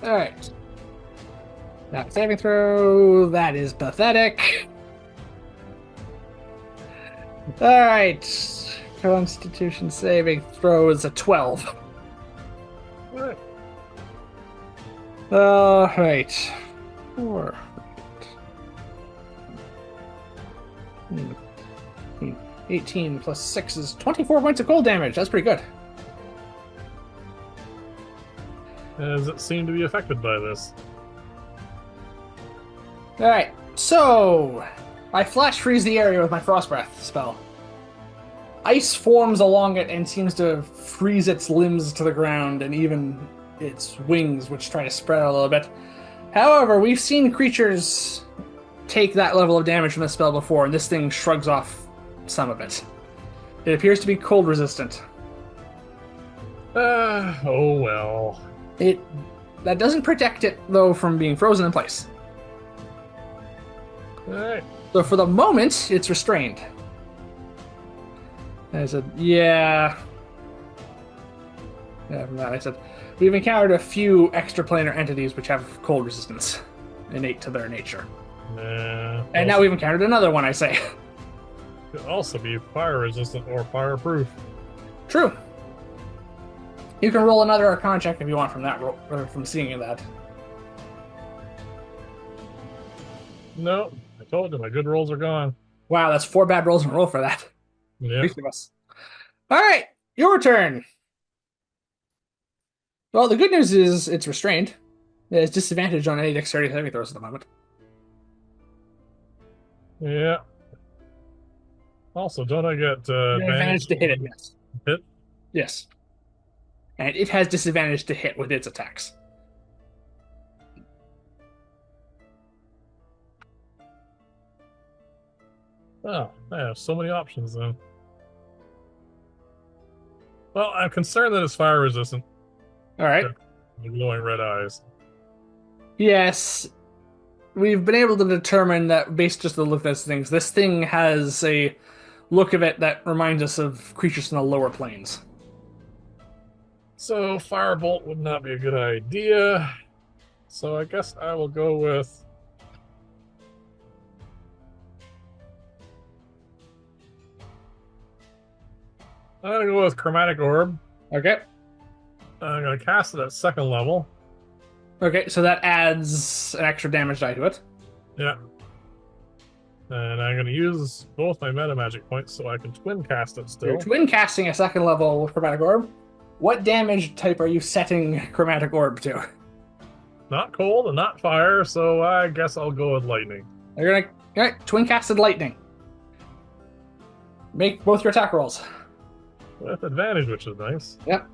Alright. Now, saving throw, that is pathetic. Alright. Constitution saving throw is a 12. Alright. Alright. 4. 18 plus 6 is 24 points of cold damage. That's pretty good. Does it seem to be affected by this? Alright, so I flash freeze the area with my Frost Breath spell. Ice forms along it and seems to freeze its limbs to the ground and even its wings, which try to spread out a little bit. However, we've seen creatures take that level of damage from the spell before, and this thing shrugs off some of it. It appears to be cold resistant. Oh well. It that doesn't protect it though from being frozen in place. All right. So for the moment, it's restrained. And I said, yeah. Yeah, from that I said, we've encountered a few extraplanar entities which have cold resistance innate to their nature. And now we've encountered another one, I say. Could also be fire resistant or fireproof. True. You can roll another Arcana check if you want from that roll, or from seeing that. No, I told you my good rolls are gone. Wow, that's 4 bad rolls in a row for that. Yeah. All right, your turn. Well, the good news is it's restrained. There's disadvantage on any dexterity saving throws at the moment. Yeah. Also, don't I get Advantage to hit it, yes. Hit? Yes. And it has disadvantage to hit with its attacks. Oh, I have so many options then. Well, I'm concerned that it's fire resistant. All right. The glowing red eyes. Yes. We've been able to determine that based just the look of this thing has a look of it that reminds us of creatures in the lower planes. So firebolt would not be a good idea. So I guess I will go with I'm gonna go with chromatic orb. Okay. I'm gonna cast it at 2nd level. Okay, so that adds an extra damage die to it. Yeah. And I'm gonna use both my meta magic points so I can twin cast it still. You're twin casting a 2nd level chromatic orb. What damage type are you setting chromatic orb to? Not cold and not fire, so I guess I'll go with lightning. You're gonna all right, twin casted lightning. Make both your attack rolls. With advantage, which is nice. Yep.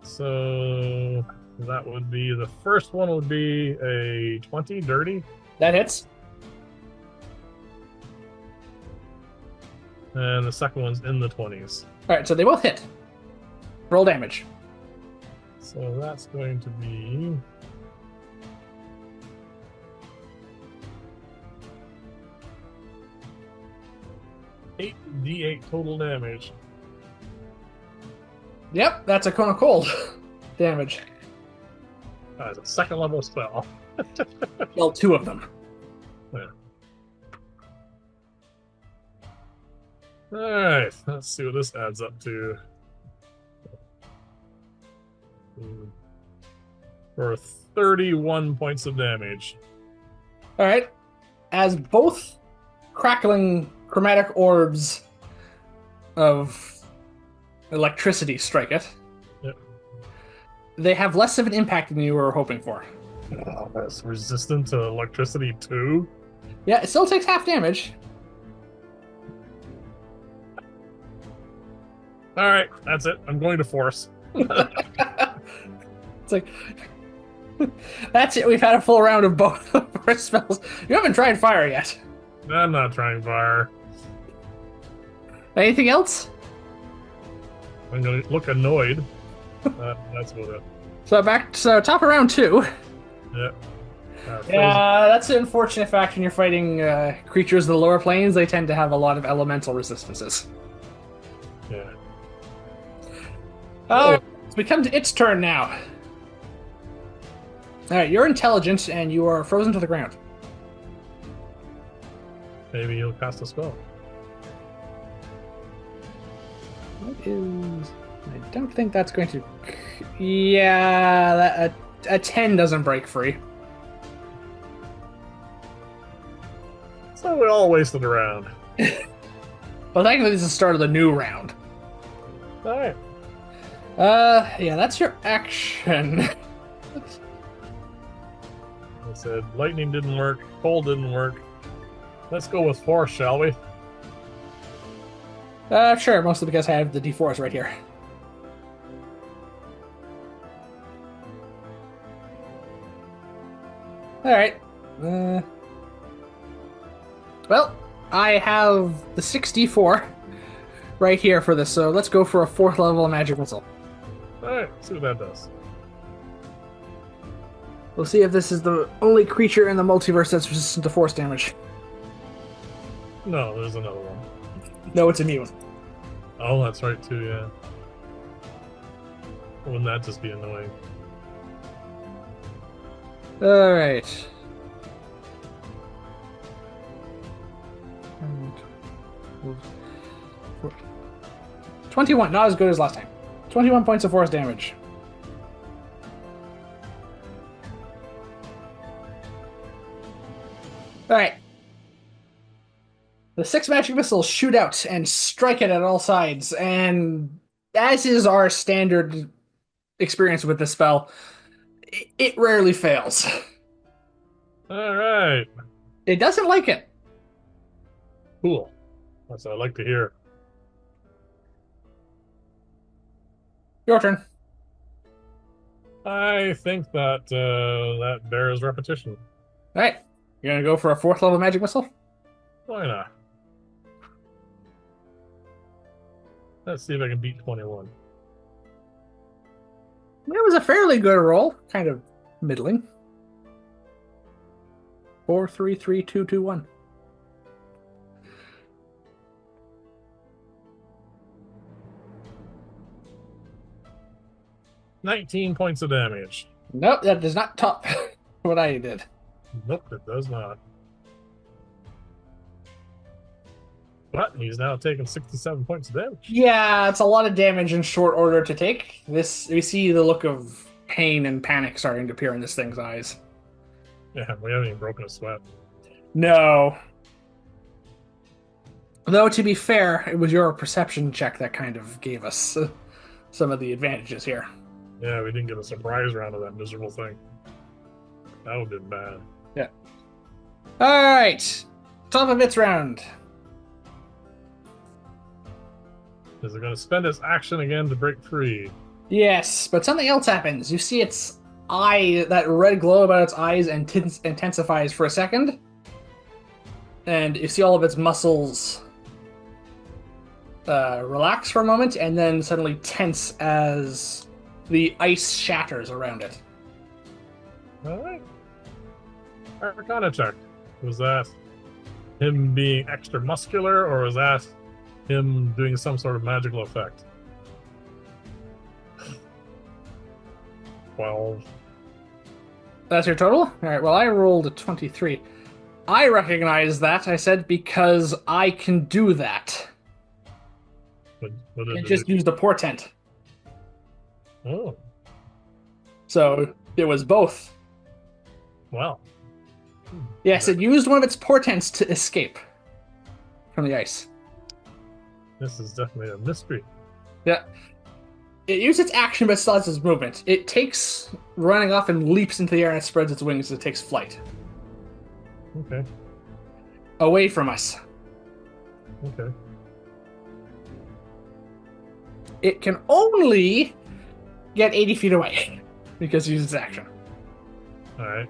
So that would be the first one would be a 20 dirty. That hits. And the second one's in the 20s. All right, so they both hit. Roll damage. So that's going to be 8d8 total damage. Yep, that's a cone of cold damage. It's a 2nd level spell. Well, 2 of them. Yeah. Alright, let's see what this adds up to. For 31 points of damage. All right. As both crackling chromatic orbs of electricity strike it, Yep. they have less of an impact than you were hoping for. Oh, that's resistant to electricity too? Yeah, it still takes half damage. Alright, that's it. I'm going to force. It's like, that's it. We've had a full round of both of our spells. You haven't tried fire yet. I'm not trying fire. Anything else? I'm going to look annoyed. That's what it. So top of round 2. Yeah. Yeah, that's an unfortunate fact when you're fighting creatures in the lower planes. They tend to have a lot of elemental resistances. Yeah. So we come to its turn now. All right, you're intelligent and you are frozen to the ground. Maybe he'll cast a spell. What is? I don't think that's going to. Yeah, a 10 doesn't break free. So we all wasted a round. But technically, this is the start of the new round. Alright. Yeah, that's your action. I said lightning didn't work, cold didn't work. Let's go with force, shall we? Sure, mostly because I have the D4s right here. All right. Uh, well, I have the 64 right here for this, so let's go for a fourth level magic missile. All right, see what that does. We'll see if this is the only creature in the multiverse that's resistant to force damage. No, there's another one. No, it's immune. Oh, that's right too. Yeah. Wouldn't that just be annoying? All right. 21, not as good as last time. 21 points of force damage. All right. The 6 magic missiles shoot out and strike it at all sides, and as is our standard experience with this spell, it rarely fails. All right, It doesn't like it. cool. That's what I like to hear. Your turn. I think that that bears repetition. All right. You're going to go for a fourth level magic missile? Why not? Let's see if I can beat 21. It was a fairly good roll. Kind of middling. 4, 3, 3, 2, 2, 1. $19 points of damage. Nope, that does not top what I did. Nope, it does not. But he's now taking 67 points of damage. Yeah, it's a lot of damage in short order to take. This, we see the look of pain and panic starting to appear in this thing's eyes. Yeah, we haven't even broken a sweat. No. Though, to be fair, it was your perception check that kind of gave us some of the advantages here. Yeah, we didn't get a surprise round of that miserable thing. That would have been bad. Yeah. Alright. Top of its round. Is it going to spend its action again to break free? Yes, but something else happens. You see its eye, that red glow about its eyes intensifies for a second. And you see all of its muscles relax for a moment, and then suddenly tense as the ice shatters around it. All right. Arcana check. Was that him being extra muscular, or was that him doing some sort of magical effect? 12. That's your total? Alright, well, I rolled a 23. I recognize that, I said, because I can do that. What did It it just do? used a portent. Oh, So it was both. well. Yes, it used one of its portents to escape from the ice. This is definitely a mystery. Yeah. It used its action, but still has its movement. It takes running off and leaps into the air and it spreads its wings as it takes flight. Okay. Away from us. Okay. It can only get 80 feet away because it uses its action. All right.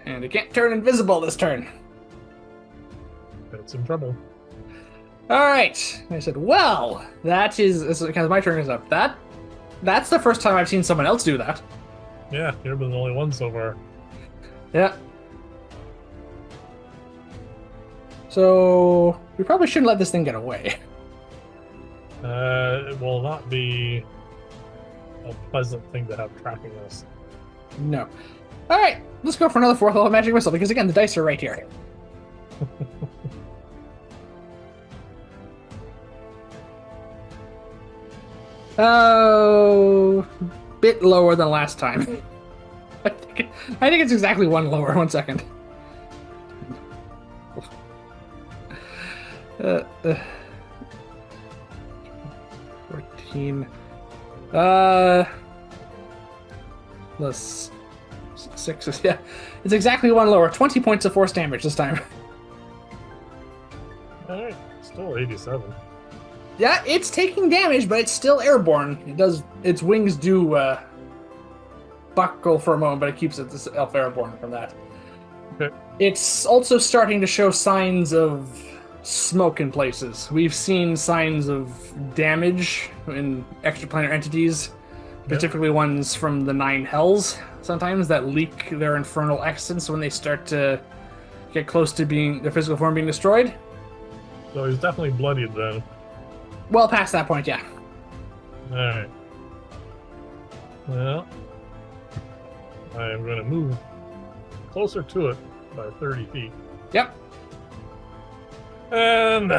And it can't turn invisible this turn. It's in trouble. Alright. I said, well, that is because my turn is up. That's the first time I've seen someone else do that. Yeah, you've been the only one so far. Yeah. So we probably shouldn't let this thing get away. It will not be a pleasant thing to have tracking us. No. Alright, let's go for another fourth level magic missile, because again, the dice are right here. Oh, bit lower than last time. I think it's exactly one lower. 1 second. 14. Plus 6. Yeah, it's exactly one lower. 20 points of force damage this time. All right, still 87. Yeah, it's taking damage, but it's still airborne. It does its wings do buckle for a moment, but it keeps itself airborne from that. Okay. It's also starting to show signs of smoke in places. We've seen signs of damage in extraplanar entities, Yep. specifically ones from the Nine Hells, sometimes that leak their infernal essence when they start to get close to being their physical form being destroyed. So he's definitely bloodied then. Well past that point, yeah. All right. Well, I am going to move closer to it by 30 feet. Yep. And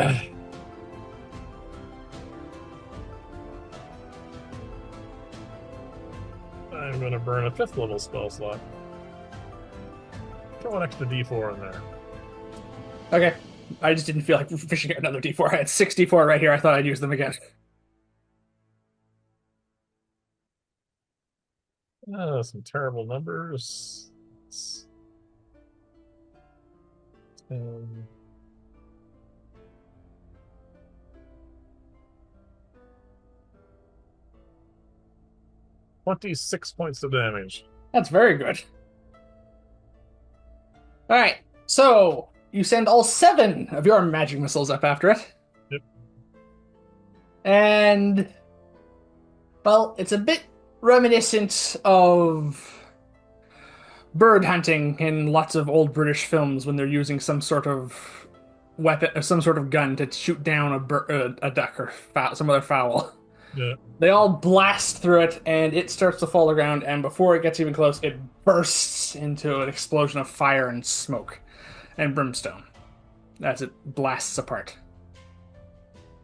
I'm going to burn a 5th level spell slot. Throw an extra d4 in there. Okay. I just didn't feel like fishing out another D4. I had 64 right here. I thought I'd use them again. Some terrible numbers. It's, 10, 26 points of damage. That's very good. All right. So you send all 7 of your magic missiles up after it. Yep. And, well, it's a bit reminiscent of bird hunting in lots of old British films when they're using some sort of weapon, or some sort of gun to shoot down a duck or some other fowl. Yeah. They all blast through it, and it starts to fall to the ground. And before it gets even close, it bursts into an explosion of fire and smoke and brimstone as it blasts apart.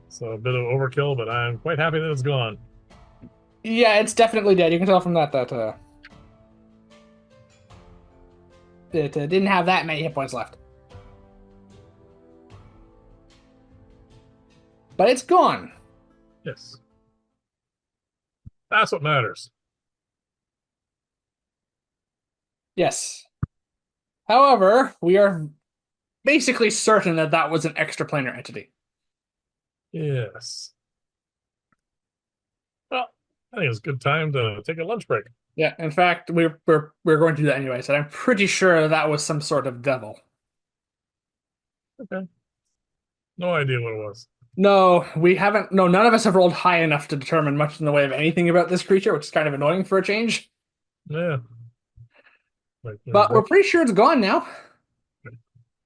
So a bit of overkill, but I'm quite happy that it's gone. Yeah, it's definitely dead. You can tell from that it didn't have that many hit points left, but it's gone. Yes. That's what matters. Yes. However, we are basically certain that that was an extraplanar entity. Yes. Well, I think it's a good time to take a lunch break. Yeah, in fact, we're going to do that anyway. So I'm pretty sure that was some sort of devil. Okay. No idea what it was. No, we haven't. No, none of us have rolled high enough to determine much in the way of anything about this creature, which is kind of annoying for a change. Yeah. Like there's But we're rope. pretty sure it's gone now.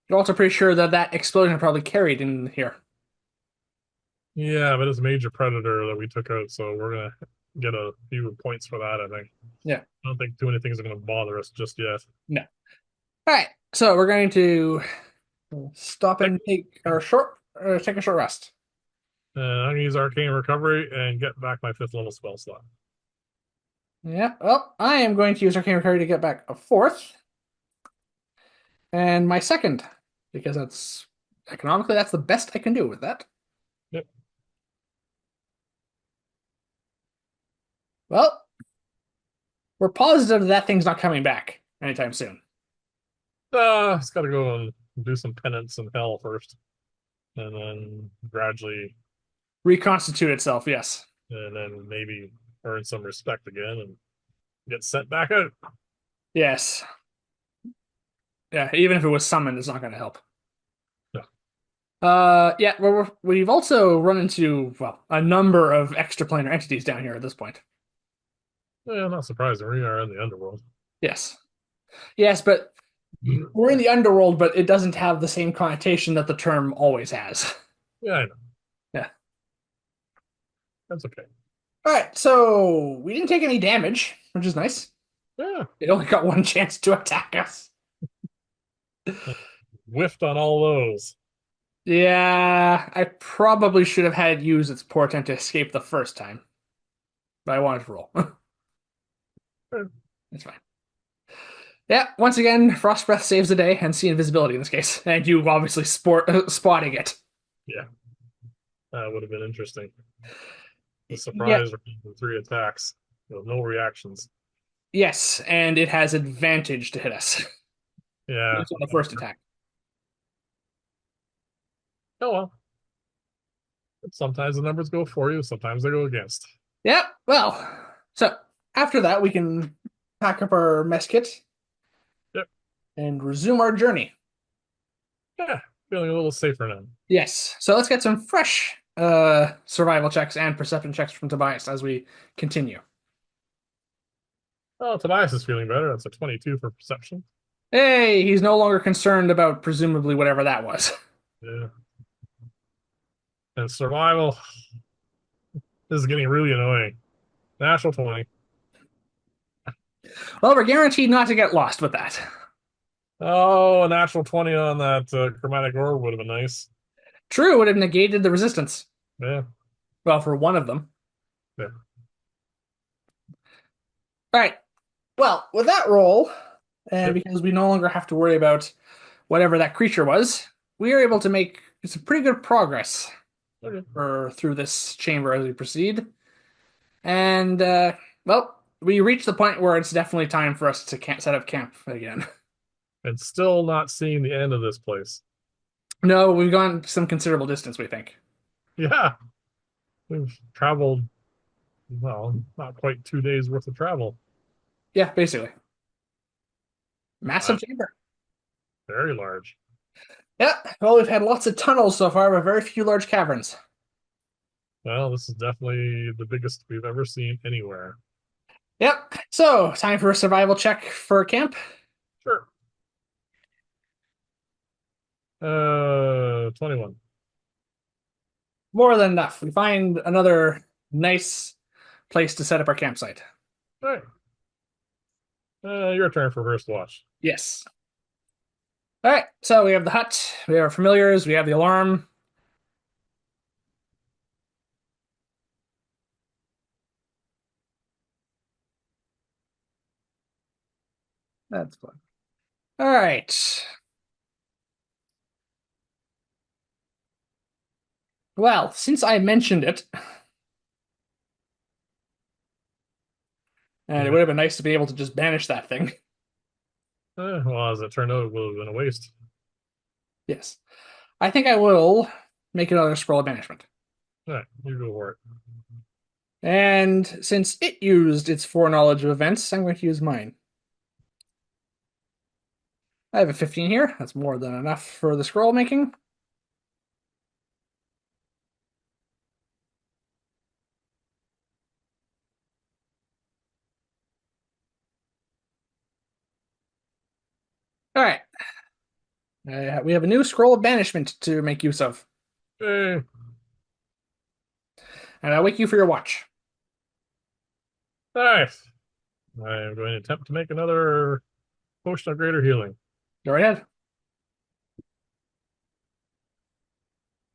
We're also pretty sure that that explosion probably carried in here. Yeah, but it's a major predator that we took out, so we're gonna get a few points for that, I think. Yeah. I don't think too many things are gonna bother us just yet. No. All right. So we're going to stop Like, and take a short rest. I'm gonna use Arcane Recovery and get back my 5th level spell slot. Yeah. Well, I am going to use Arcane Recovery to get back a fourth and my second because that's economically that's the best I can do with that. Yep. Well, we're positive that thing's not coming back anytime soon. It's gotta go and do some penance in hell first, and then gradually, Reconstitute itself, yes. and then maybe earn some respect again and get sent back out. Yes. Yeah, even if it was summoned, it's not going to help. No. Yeah, we've also run into, well, a number of extraplanar entities down here at this point. Yeah, not surprising. We are in the underworld. Yes. Yes, but we're in the underworld, but it doesn't have the same connotation that the term always has. Yeah, I know. Yeah. That's okay. All right, so we didn't take any damage, which is nice. Yeah, It only got one chance to attack us. whiffed on all those. Yeah, I probably should have had used its portent to escape the first time, but I wanted to roll. It's fine. Yeah, once again, Frost Breath saves the day and see invisibility in this case, and you obviously spotting it. Yeah, that would have been interesting. The Yeah, surprise 3 attacks with no reactions. yes, and it has advantage to hit us. Yeah. It's on the first attack. Oh well. Sometimes the numbers go for you, sometimes they go against. Yep. Well, so after that, we can pack up our mess kit Yep. and resume our journey. Yeah. Feeling a little safer now. Yes. So let's get some fresh survival checks and perception checks from Tobias as we continue. Oh, Tobias is feeling better. That's a 22 for perception. Hey, he's no longer concerned about presumably whatever that was. Yeah. And survival, this is getting really annoying. Natural 20. Well, we're guaranteed not to get lost with that. Oh, a natural 20 on that chromatic orb would have been nice. True, would have negated the resistance. Yeah. Well, for one of them. Yeah. All right. Well, with that roll, and Yep. because we no longer have to worry about whatever that creature was, we are able to make some pretty good progress Okay. through this chamber as we proceed. And well, we reach the point where it's definitely time for us to set up camp again. And still not seeing the end of this place. No, we've gone some considerable distance, we think. Yeah. We've traveled, well, not quite 2 days worth of travel. Yeah, basically. Massive But chamber. very large. Yeah, well, we've had lots of tunnels so far, but very few large caverns. Well, this is definitely the biggest we've ever seen anywhere. Yep. So, time for a survival check for camp. Sure. 21. More than enough. We find another nice place to set up our campsite. All right. Your turn for first watch. Yes. All right. So we have the hut, we have our familiars, we have the alarm. That's fun. All right. Well, since I mentioned it, and it Yeah. would have been nice to be able to just banish that thing. Well, as it turned out, it would have been a waste. Yes. I think I will make another scroll of banishment. All right, you go for it. And since it used its foreknowledge of events, I'm going to use mine. I have a 15 here. That's more than enough for the scroll making. All right. We have a new scroll of banishment to make use of. Hey, And I'll wake you for your watch. all right. I am going to attempt to make another potion of greater healing. Go right ahead.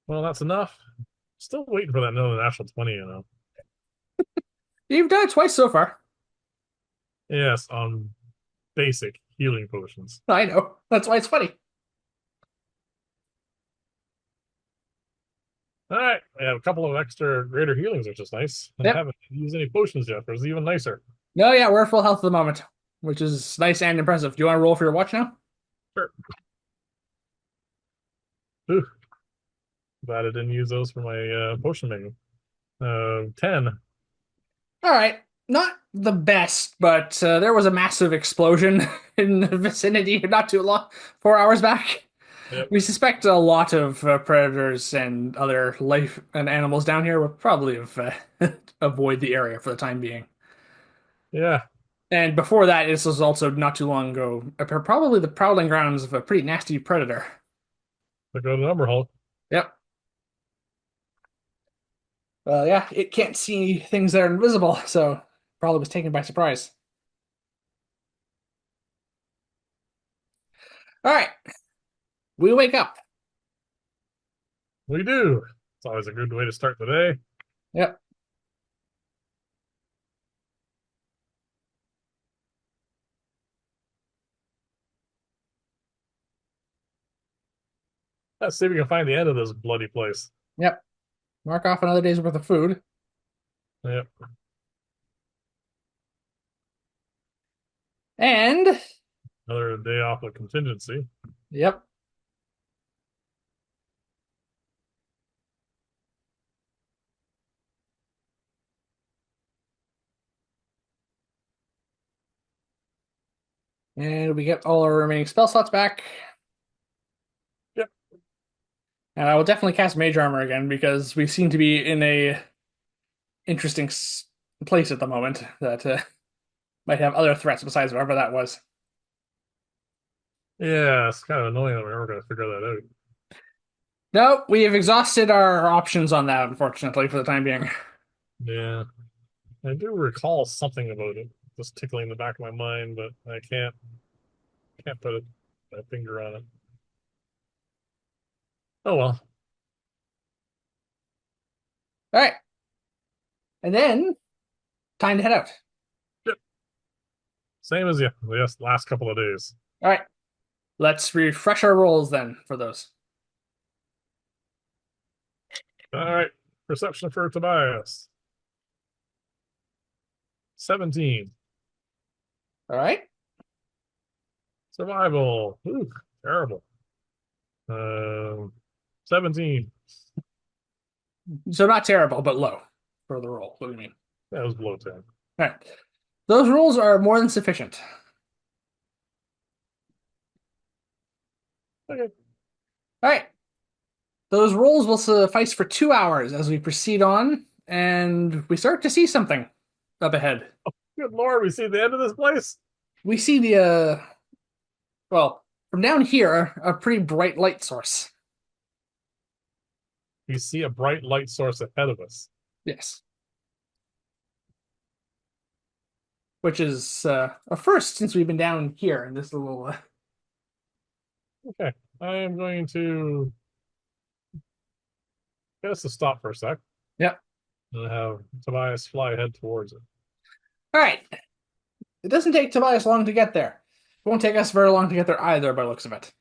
Well, that's enough. Still waiting for that another natural 20, you know. You've done it twice so far. Yes, on basic healing potions. I know. That's why it's funny. All right, I have a couple of extra greater healings, which is nice. And I Yep. haven't used any potions yet, which is even nicer. No, yeah, we're at full health at the moment, which is nice and impressive. Do you want to roll for your watch now? Sure. Ooh, glad I didn't use those for my potion making. 10. All right. Not the best, but there was a massive explosion in the vicinity not too long, 4 hours back. Yep. We suspect a lot of predators and other life and animals down here will probably have avoid the area for the time being. Yeah, And before that, this was also not too long ago, probably the prowling grounds of a pretty nasty predator. to go to Number Hulk. Yep. Well, yeah, it can't see things that are invisible, so probably was taken by surprise. All right, we wake up. We do. It's always a good way to start the day. Yep. Let's see if we can find the end of this bloody place. Yep. Mark off another day's worth of food. Yep. And, Another day off of contingency. yep. And we get all our remaining spell slots back. Yep. And I will definitely cast Mage Armor again because we seem to be in a interesting place at the moment that might have other threats besides whatever that was. Yeah, it's kind of annoying that we were going to figure that out. No, we have exhausted our options on that, unfortunately, for the time being. Yeah, I do recall something about it just tickling the back of my mind, but I can't put a finger on it. Oh well. All right. And then time to head out. Yep. Same as you. Yes, last couple of days. All right. Let's refresh our rolls then for those. All right. Perception for Tobias. 17. All right. Survival. Ooh, terrible. Um, 17. So not terrible, but low for the roll. What do you mean? That was below 10. All right. Those rolls are more than sufficient. Okay. All right. Those rolls will suffice for 2 hours as we proceed on, and we start to see something up ahead. Good Lord, we see the end of this place. We see well, from down here, a pretty bright light source. We see a bright light source ahead of us. Yes. Which is a first since we've been down here in this little. Okay. I am going to get us to stop for a sec Yep. and have Tobias fly ahead towards it. All right. It doesn't take Tobias long to get there. It won't take us very long to get there either, by the looks of it.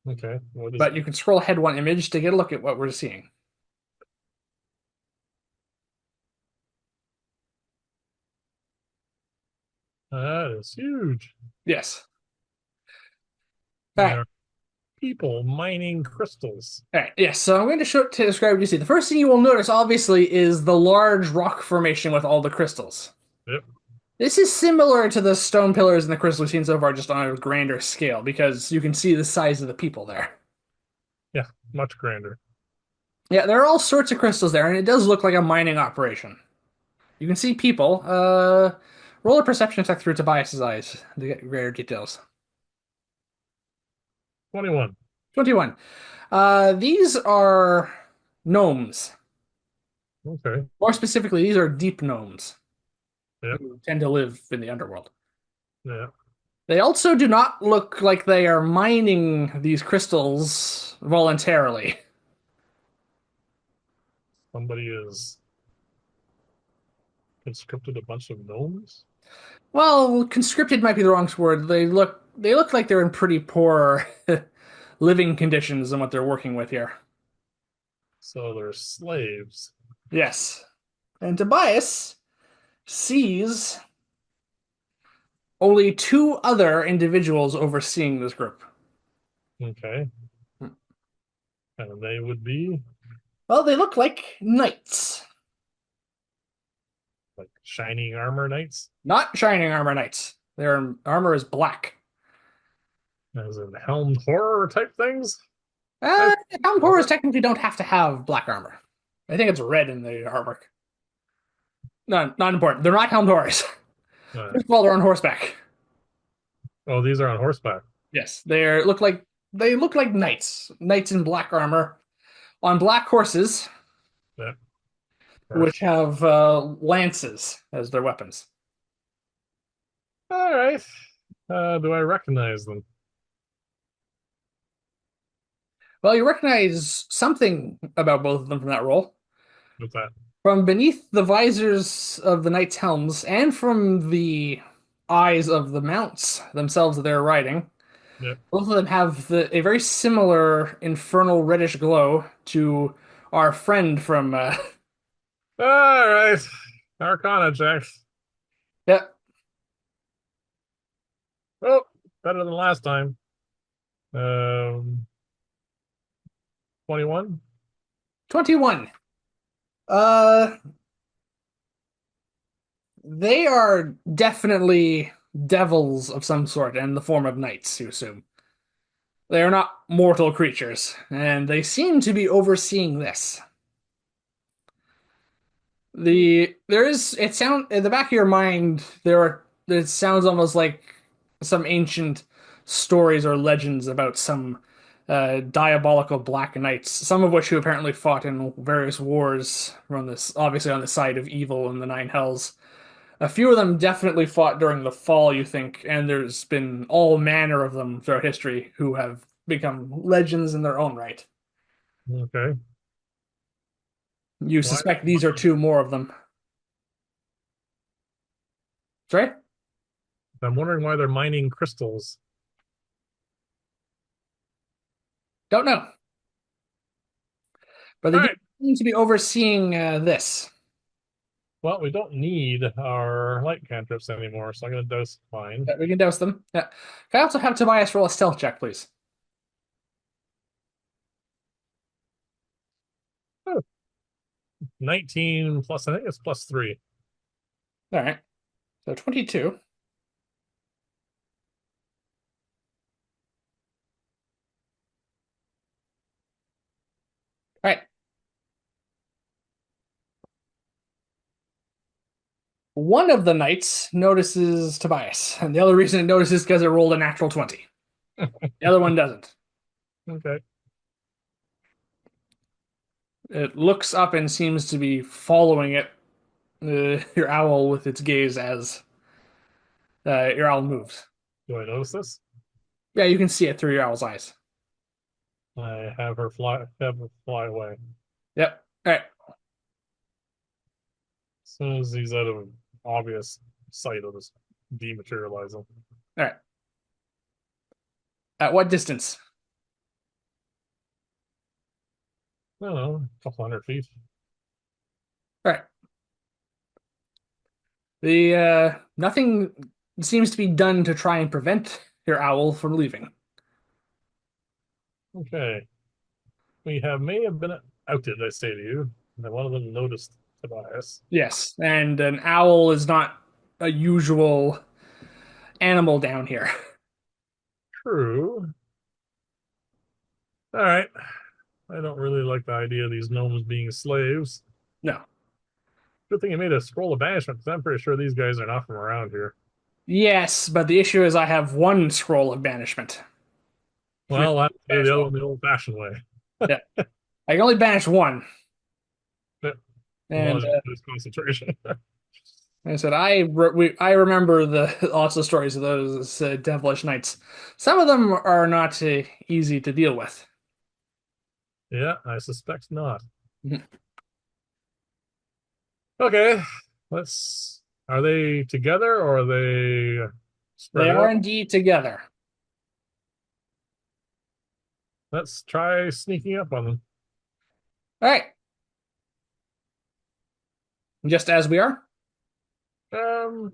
Okay. What is But it? you can scroll ahead one image to get a look at what we're seeing. That is huge. Yes. All There right. are people mining crystals. All right. Yes. So I'm going to show to describe what you see. The first thing you will notice, obviously, is the large rock formation with all the crystals. Yep. This is similar to the stone pillars and the crystals we've seen so far, just on a grander scale, because you can see the size of the people there. Yeah, much grander. Yeah, there are all sorts of crystals there, and it does look like a mining operation. You can see people. Roll a perception check through Tobias's eyes to get greater details. 21. 21. These are gnomes. Okay. More specifically, these are deep gnomes Yep. who tend to live in the underworld. Yeah. They also do not look like they are mining these crystals voluntarily. Somebody is conscripted a bunch of gnomes. Well, conscripted might be the wrong word. They look like they're in pretty poor living conditions than what they're working with here. So they're slaves. Yes. And Tobias sees only two other individuals overseeing this group. Okay. And they would be Well, they look like knights, like shining armor knights, not shining armor knights. Their armor is black. as in helmed horror type things. Uh, Type Helm horrors armor. technically don't have to have black armor. I think it's red in the artwork. No, not important. They're not helmed horrors. Uh, First of all, they're on horseback. oh, these are on horseback. Yes, they look like knights, knights in black armor on black horses, Yeah, of which course. have lances as their weapons. All right. Do I recognize them? Well, you recognize something about both of them from that role. With that? From beneath the visors of the knights' helms and from the eyes of the mounts themselves that they're riding, Yeah. both of them have a very similar infernal reddish glow to our friend from. All right. Arcana check. Yeah, Oh, better than last time. Um, 21. 21. Uh, they are definitely. devils of some sort in the form of knights, you assume. They are not mortal creatures, and they seem to be overseeing this. There is it sound in the back of your mind there are it sounds almost like some ancient stories or legends about some diabolical black knights, some of which who apparently fought in various wars on this obviously on the side of evil in the Nine Hells. A few of them definitely fought during the fall, you think, and there's been all manner of them throughout history who have become legends in their own right. Okay. You Why? suspect these are two more of them. Sorry? I'm wondering why they're mining crystals. Don't know. But they All do right. seem to be overseeing this. Well, we don't need our light cantrips anymore, so I'm going to dose mine. Yeah, we can douse them. Yeah. Can I also have Tobias roll a stealth check, please? Oh, 19 plus, I think it's plus 3. All right. So 22. All right. One of the knights notices Tobias, and the other reason it notices is because it rolled a natural 20. The other one doesn't. Okay. It looks up and seems to be following it, your owl with its gaze as your owl moves. Do I notice this? Yeah, you can see it through your owl's eyes. I have her fly away. Yep. All right. As soon as he's out of obvious sight, I'll just dematerialize him. All right. At what distance? I don't know, a couple 100 feet. All right. The nothing seems to be done to try and prevent your owl from leaving. Okay. May have been outed, I say to you. And one of them noticed Tobias. Yes, and an owl is not a usual animal down here. True. All right. I don't really like the idea of these gnomes being slaves. No. Good thing you made a scroll of banishment, because I'm pretty sure these guys are not from around here. Yes, but the issue is I have one scroll of banishment. I Well, I'll have to do banish the other one. one the old-fashioned way. Yeah, I can only banish one, But you and want to lose concentration. I said I remember the lots of stories of those devilish knights. Some of them are not easy to deal with. Yeah, I suspect not. Mhm. Okay, let's. Are they together or are they They spread are out? indeed together. Let's try sneaking up on them. All right, just as we are. Um,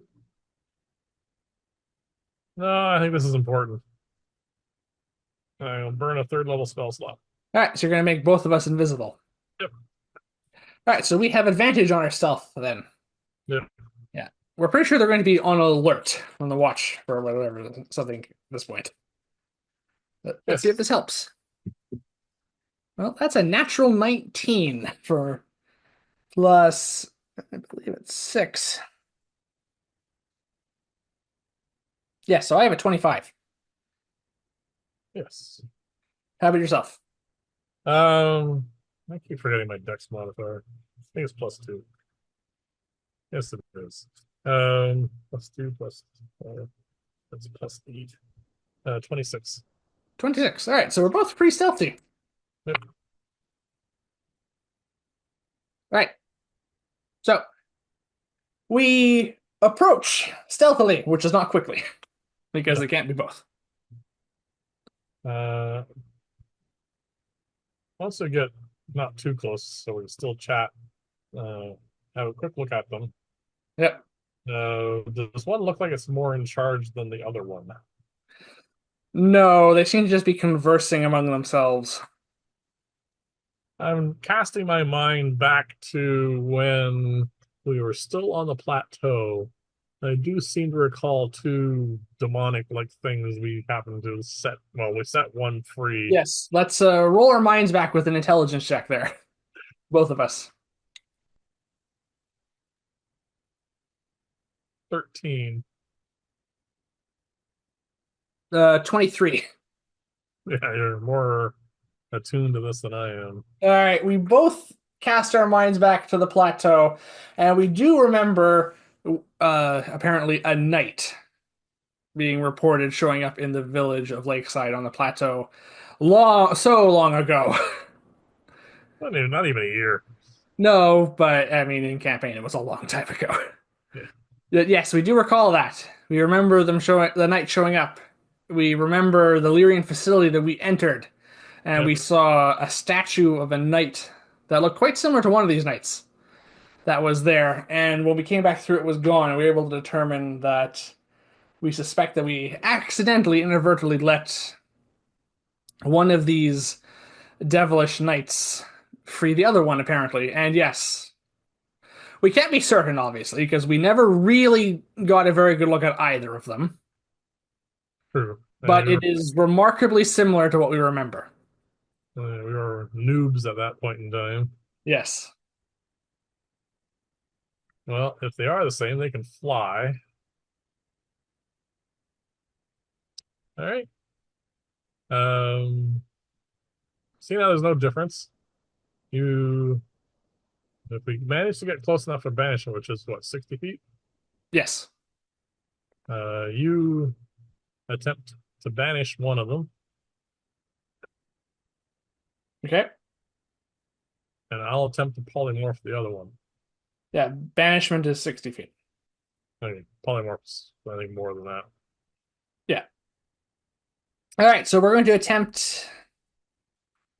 no, I think this is important. I'll burn a third level spell slot. All right, so you're gonna make both of us invisible. Yep, All right, so we have advantage on our stealth then. yep, Yeah, we're pretty sure they're going to be on alert, on the watch for whatever something at this point. Let's see if yes, this helps. Well, that's a natural 19 for plus, I believe it's 6. Yeah, so I have a 25. yes. How about yourself? I keep forgetting my dex modifier. I think it's plus 2. Yes, it is. Plus 2 plus that's plus 8. 26. 26. All right, so we're both pretty stealthy. Yep. All right, so we approach stealthily, which is not quickly, because Yep. it can't be both. Uh, Once we get not too close, so we can still chat. Uh, have a quick look at them. Yep. Does one look like it's more in charge than the other one? No, they seem to just be conversing among themselves. I'm casting my mind back to when we were still on the plateau I do seem to recall two demonic like things we happened to set. Well, we set one free. Yes, let's roll our minds back with an intelligence check there, both of us. 13. 23. Yeah, you're more attuned to this than I am. All right, we both cast our minds back to the plateau, and we do remember apparently a knight being reported showing up in the village of Lakeside on the plateau so long ago. Not even a year. No, but I mean, in campaign, it was a long time ago. Yeah. Yes, we do recall that. We remember them showing the knight showing up. We remember the Lyrian facility that we entered, and Yep. we saw a statue of a knight that looked quite similar to one of these knights that was there. And when we came back through, it was gone, and we were able to determine that we suspect that we accidentally, inadvertently let one of these devilish knights free the other one, apparently. And yes, we can't be certain, obviously, because we never really got a very good look at either of them. True. But And it is remarkably similar to what we remember. we were noobs at that point in time. Yes. Well, if they are the same, they can fly. All right. Um, See now there's no difference. You, if we manage to get close enough for banishment, which is what, 60 feet, Yes. you attempt to banish one of them, Okay. and I'll attempt to polymorph the other one. Yeah. Banishment is 60 feet. I mean, polymorphs, I think more than that. Yeah. All right. So we're going to attempt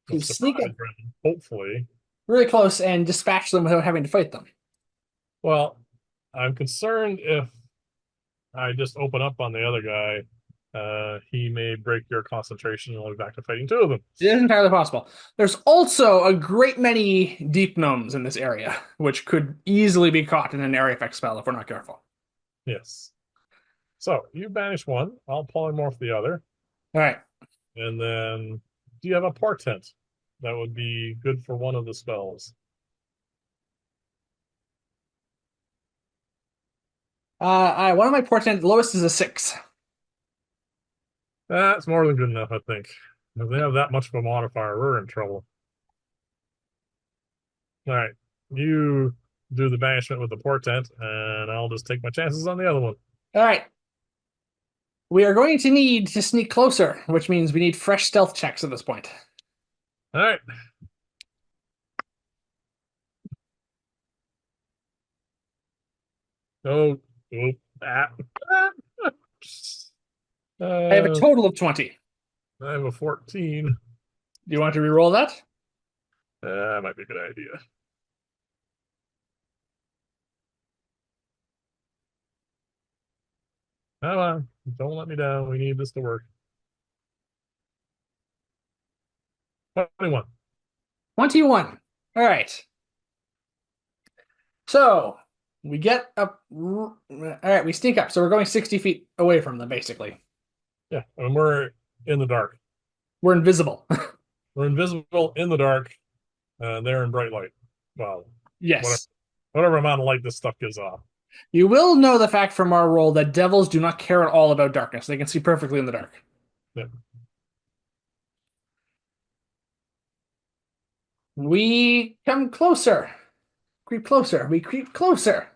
No to sneak surprise, up Brendan. Hopefully. really close and dispatch them without having to fight them. Well, I'm concerned if I just open up on the other guy, he may break your concentration and we'll be back to fighting two of them. It is entirely possible. There's also a great many deep gnomes in this area, which could easily be caught in an area effect spell if we're not careful. Yes. So you banish one, I'll polymorph the other, All right. and then do you have a portent that would be good for one of the One of my portent lowest is a 6. That's more than good enough, I think. If they have that much of a modifier, we're in trouble. All right. You do the banishment with the portent, and I'll just take my chances on the other one. All right. We are going to need to sneak closer, which means we need fresh stealth checks at this point. All right. Oh, oh, ah. I have a Uh, total of 20. I have a 14. Do you want to re-roll that? That might be a good idea. Come on. Don't let me down. We need this to work. 21. 21. All right. So we get up. All right, we sneak up. So we're going 60 feet away from them, basically. Yeah. And we're in the dark. We're invisible. We're invisible in the dark. They're in bright light. Well, whatever, Yes. whatever amount of light this stuff gives off. You will know the fact from our roll that devils do not care at all about darkness. They can see perfectly in the dark. Yeah. We come closer. Creep closer. We creep closer.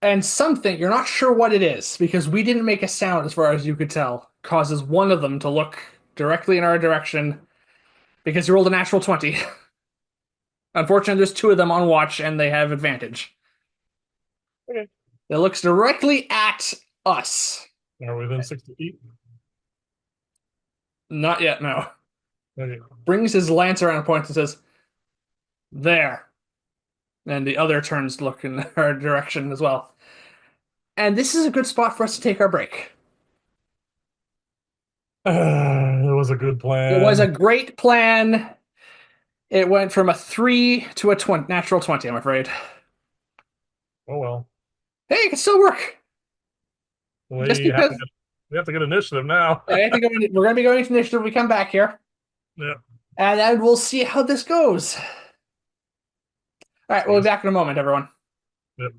And something, you're not sure what it is, because we didn't make a sound as far as you could tell, causes one of them to look directly in our direction because you rolled a natural 20. Unfortunately, there's two of them on watch and they have advantage. Okay. It looks directly at us. Are we within 60 feet? Not yet, no. Okay. Brings his lance around and points and says, there. And the other turns to look in our direction as well. And this is a good spot for us to take our break. It was a good It was a plan. great plan. It went from a 3 to a 20, natural 20, I'm afraid. Oh well. Hey, it can still work. Just We have to because get we have to get initiative now. I think we're going to be going to initiative when we come back here, Yeah. and then we'll see how this goes. All right, we'll be Yes. back in a moment, everyone. Yep.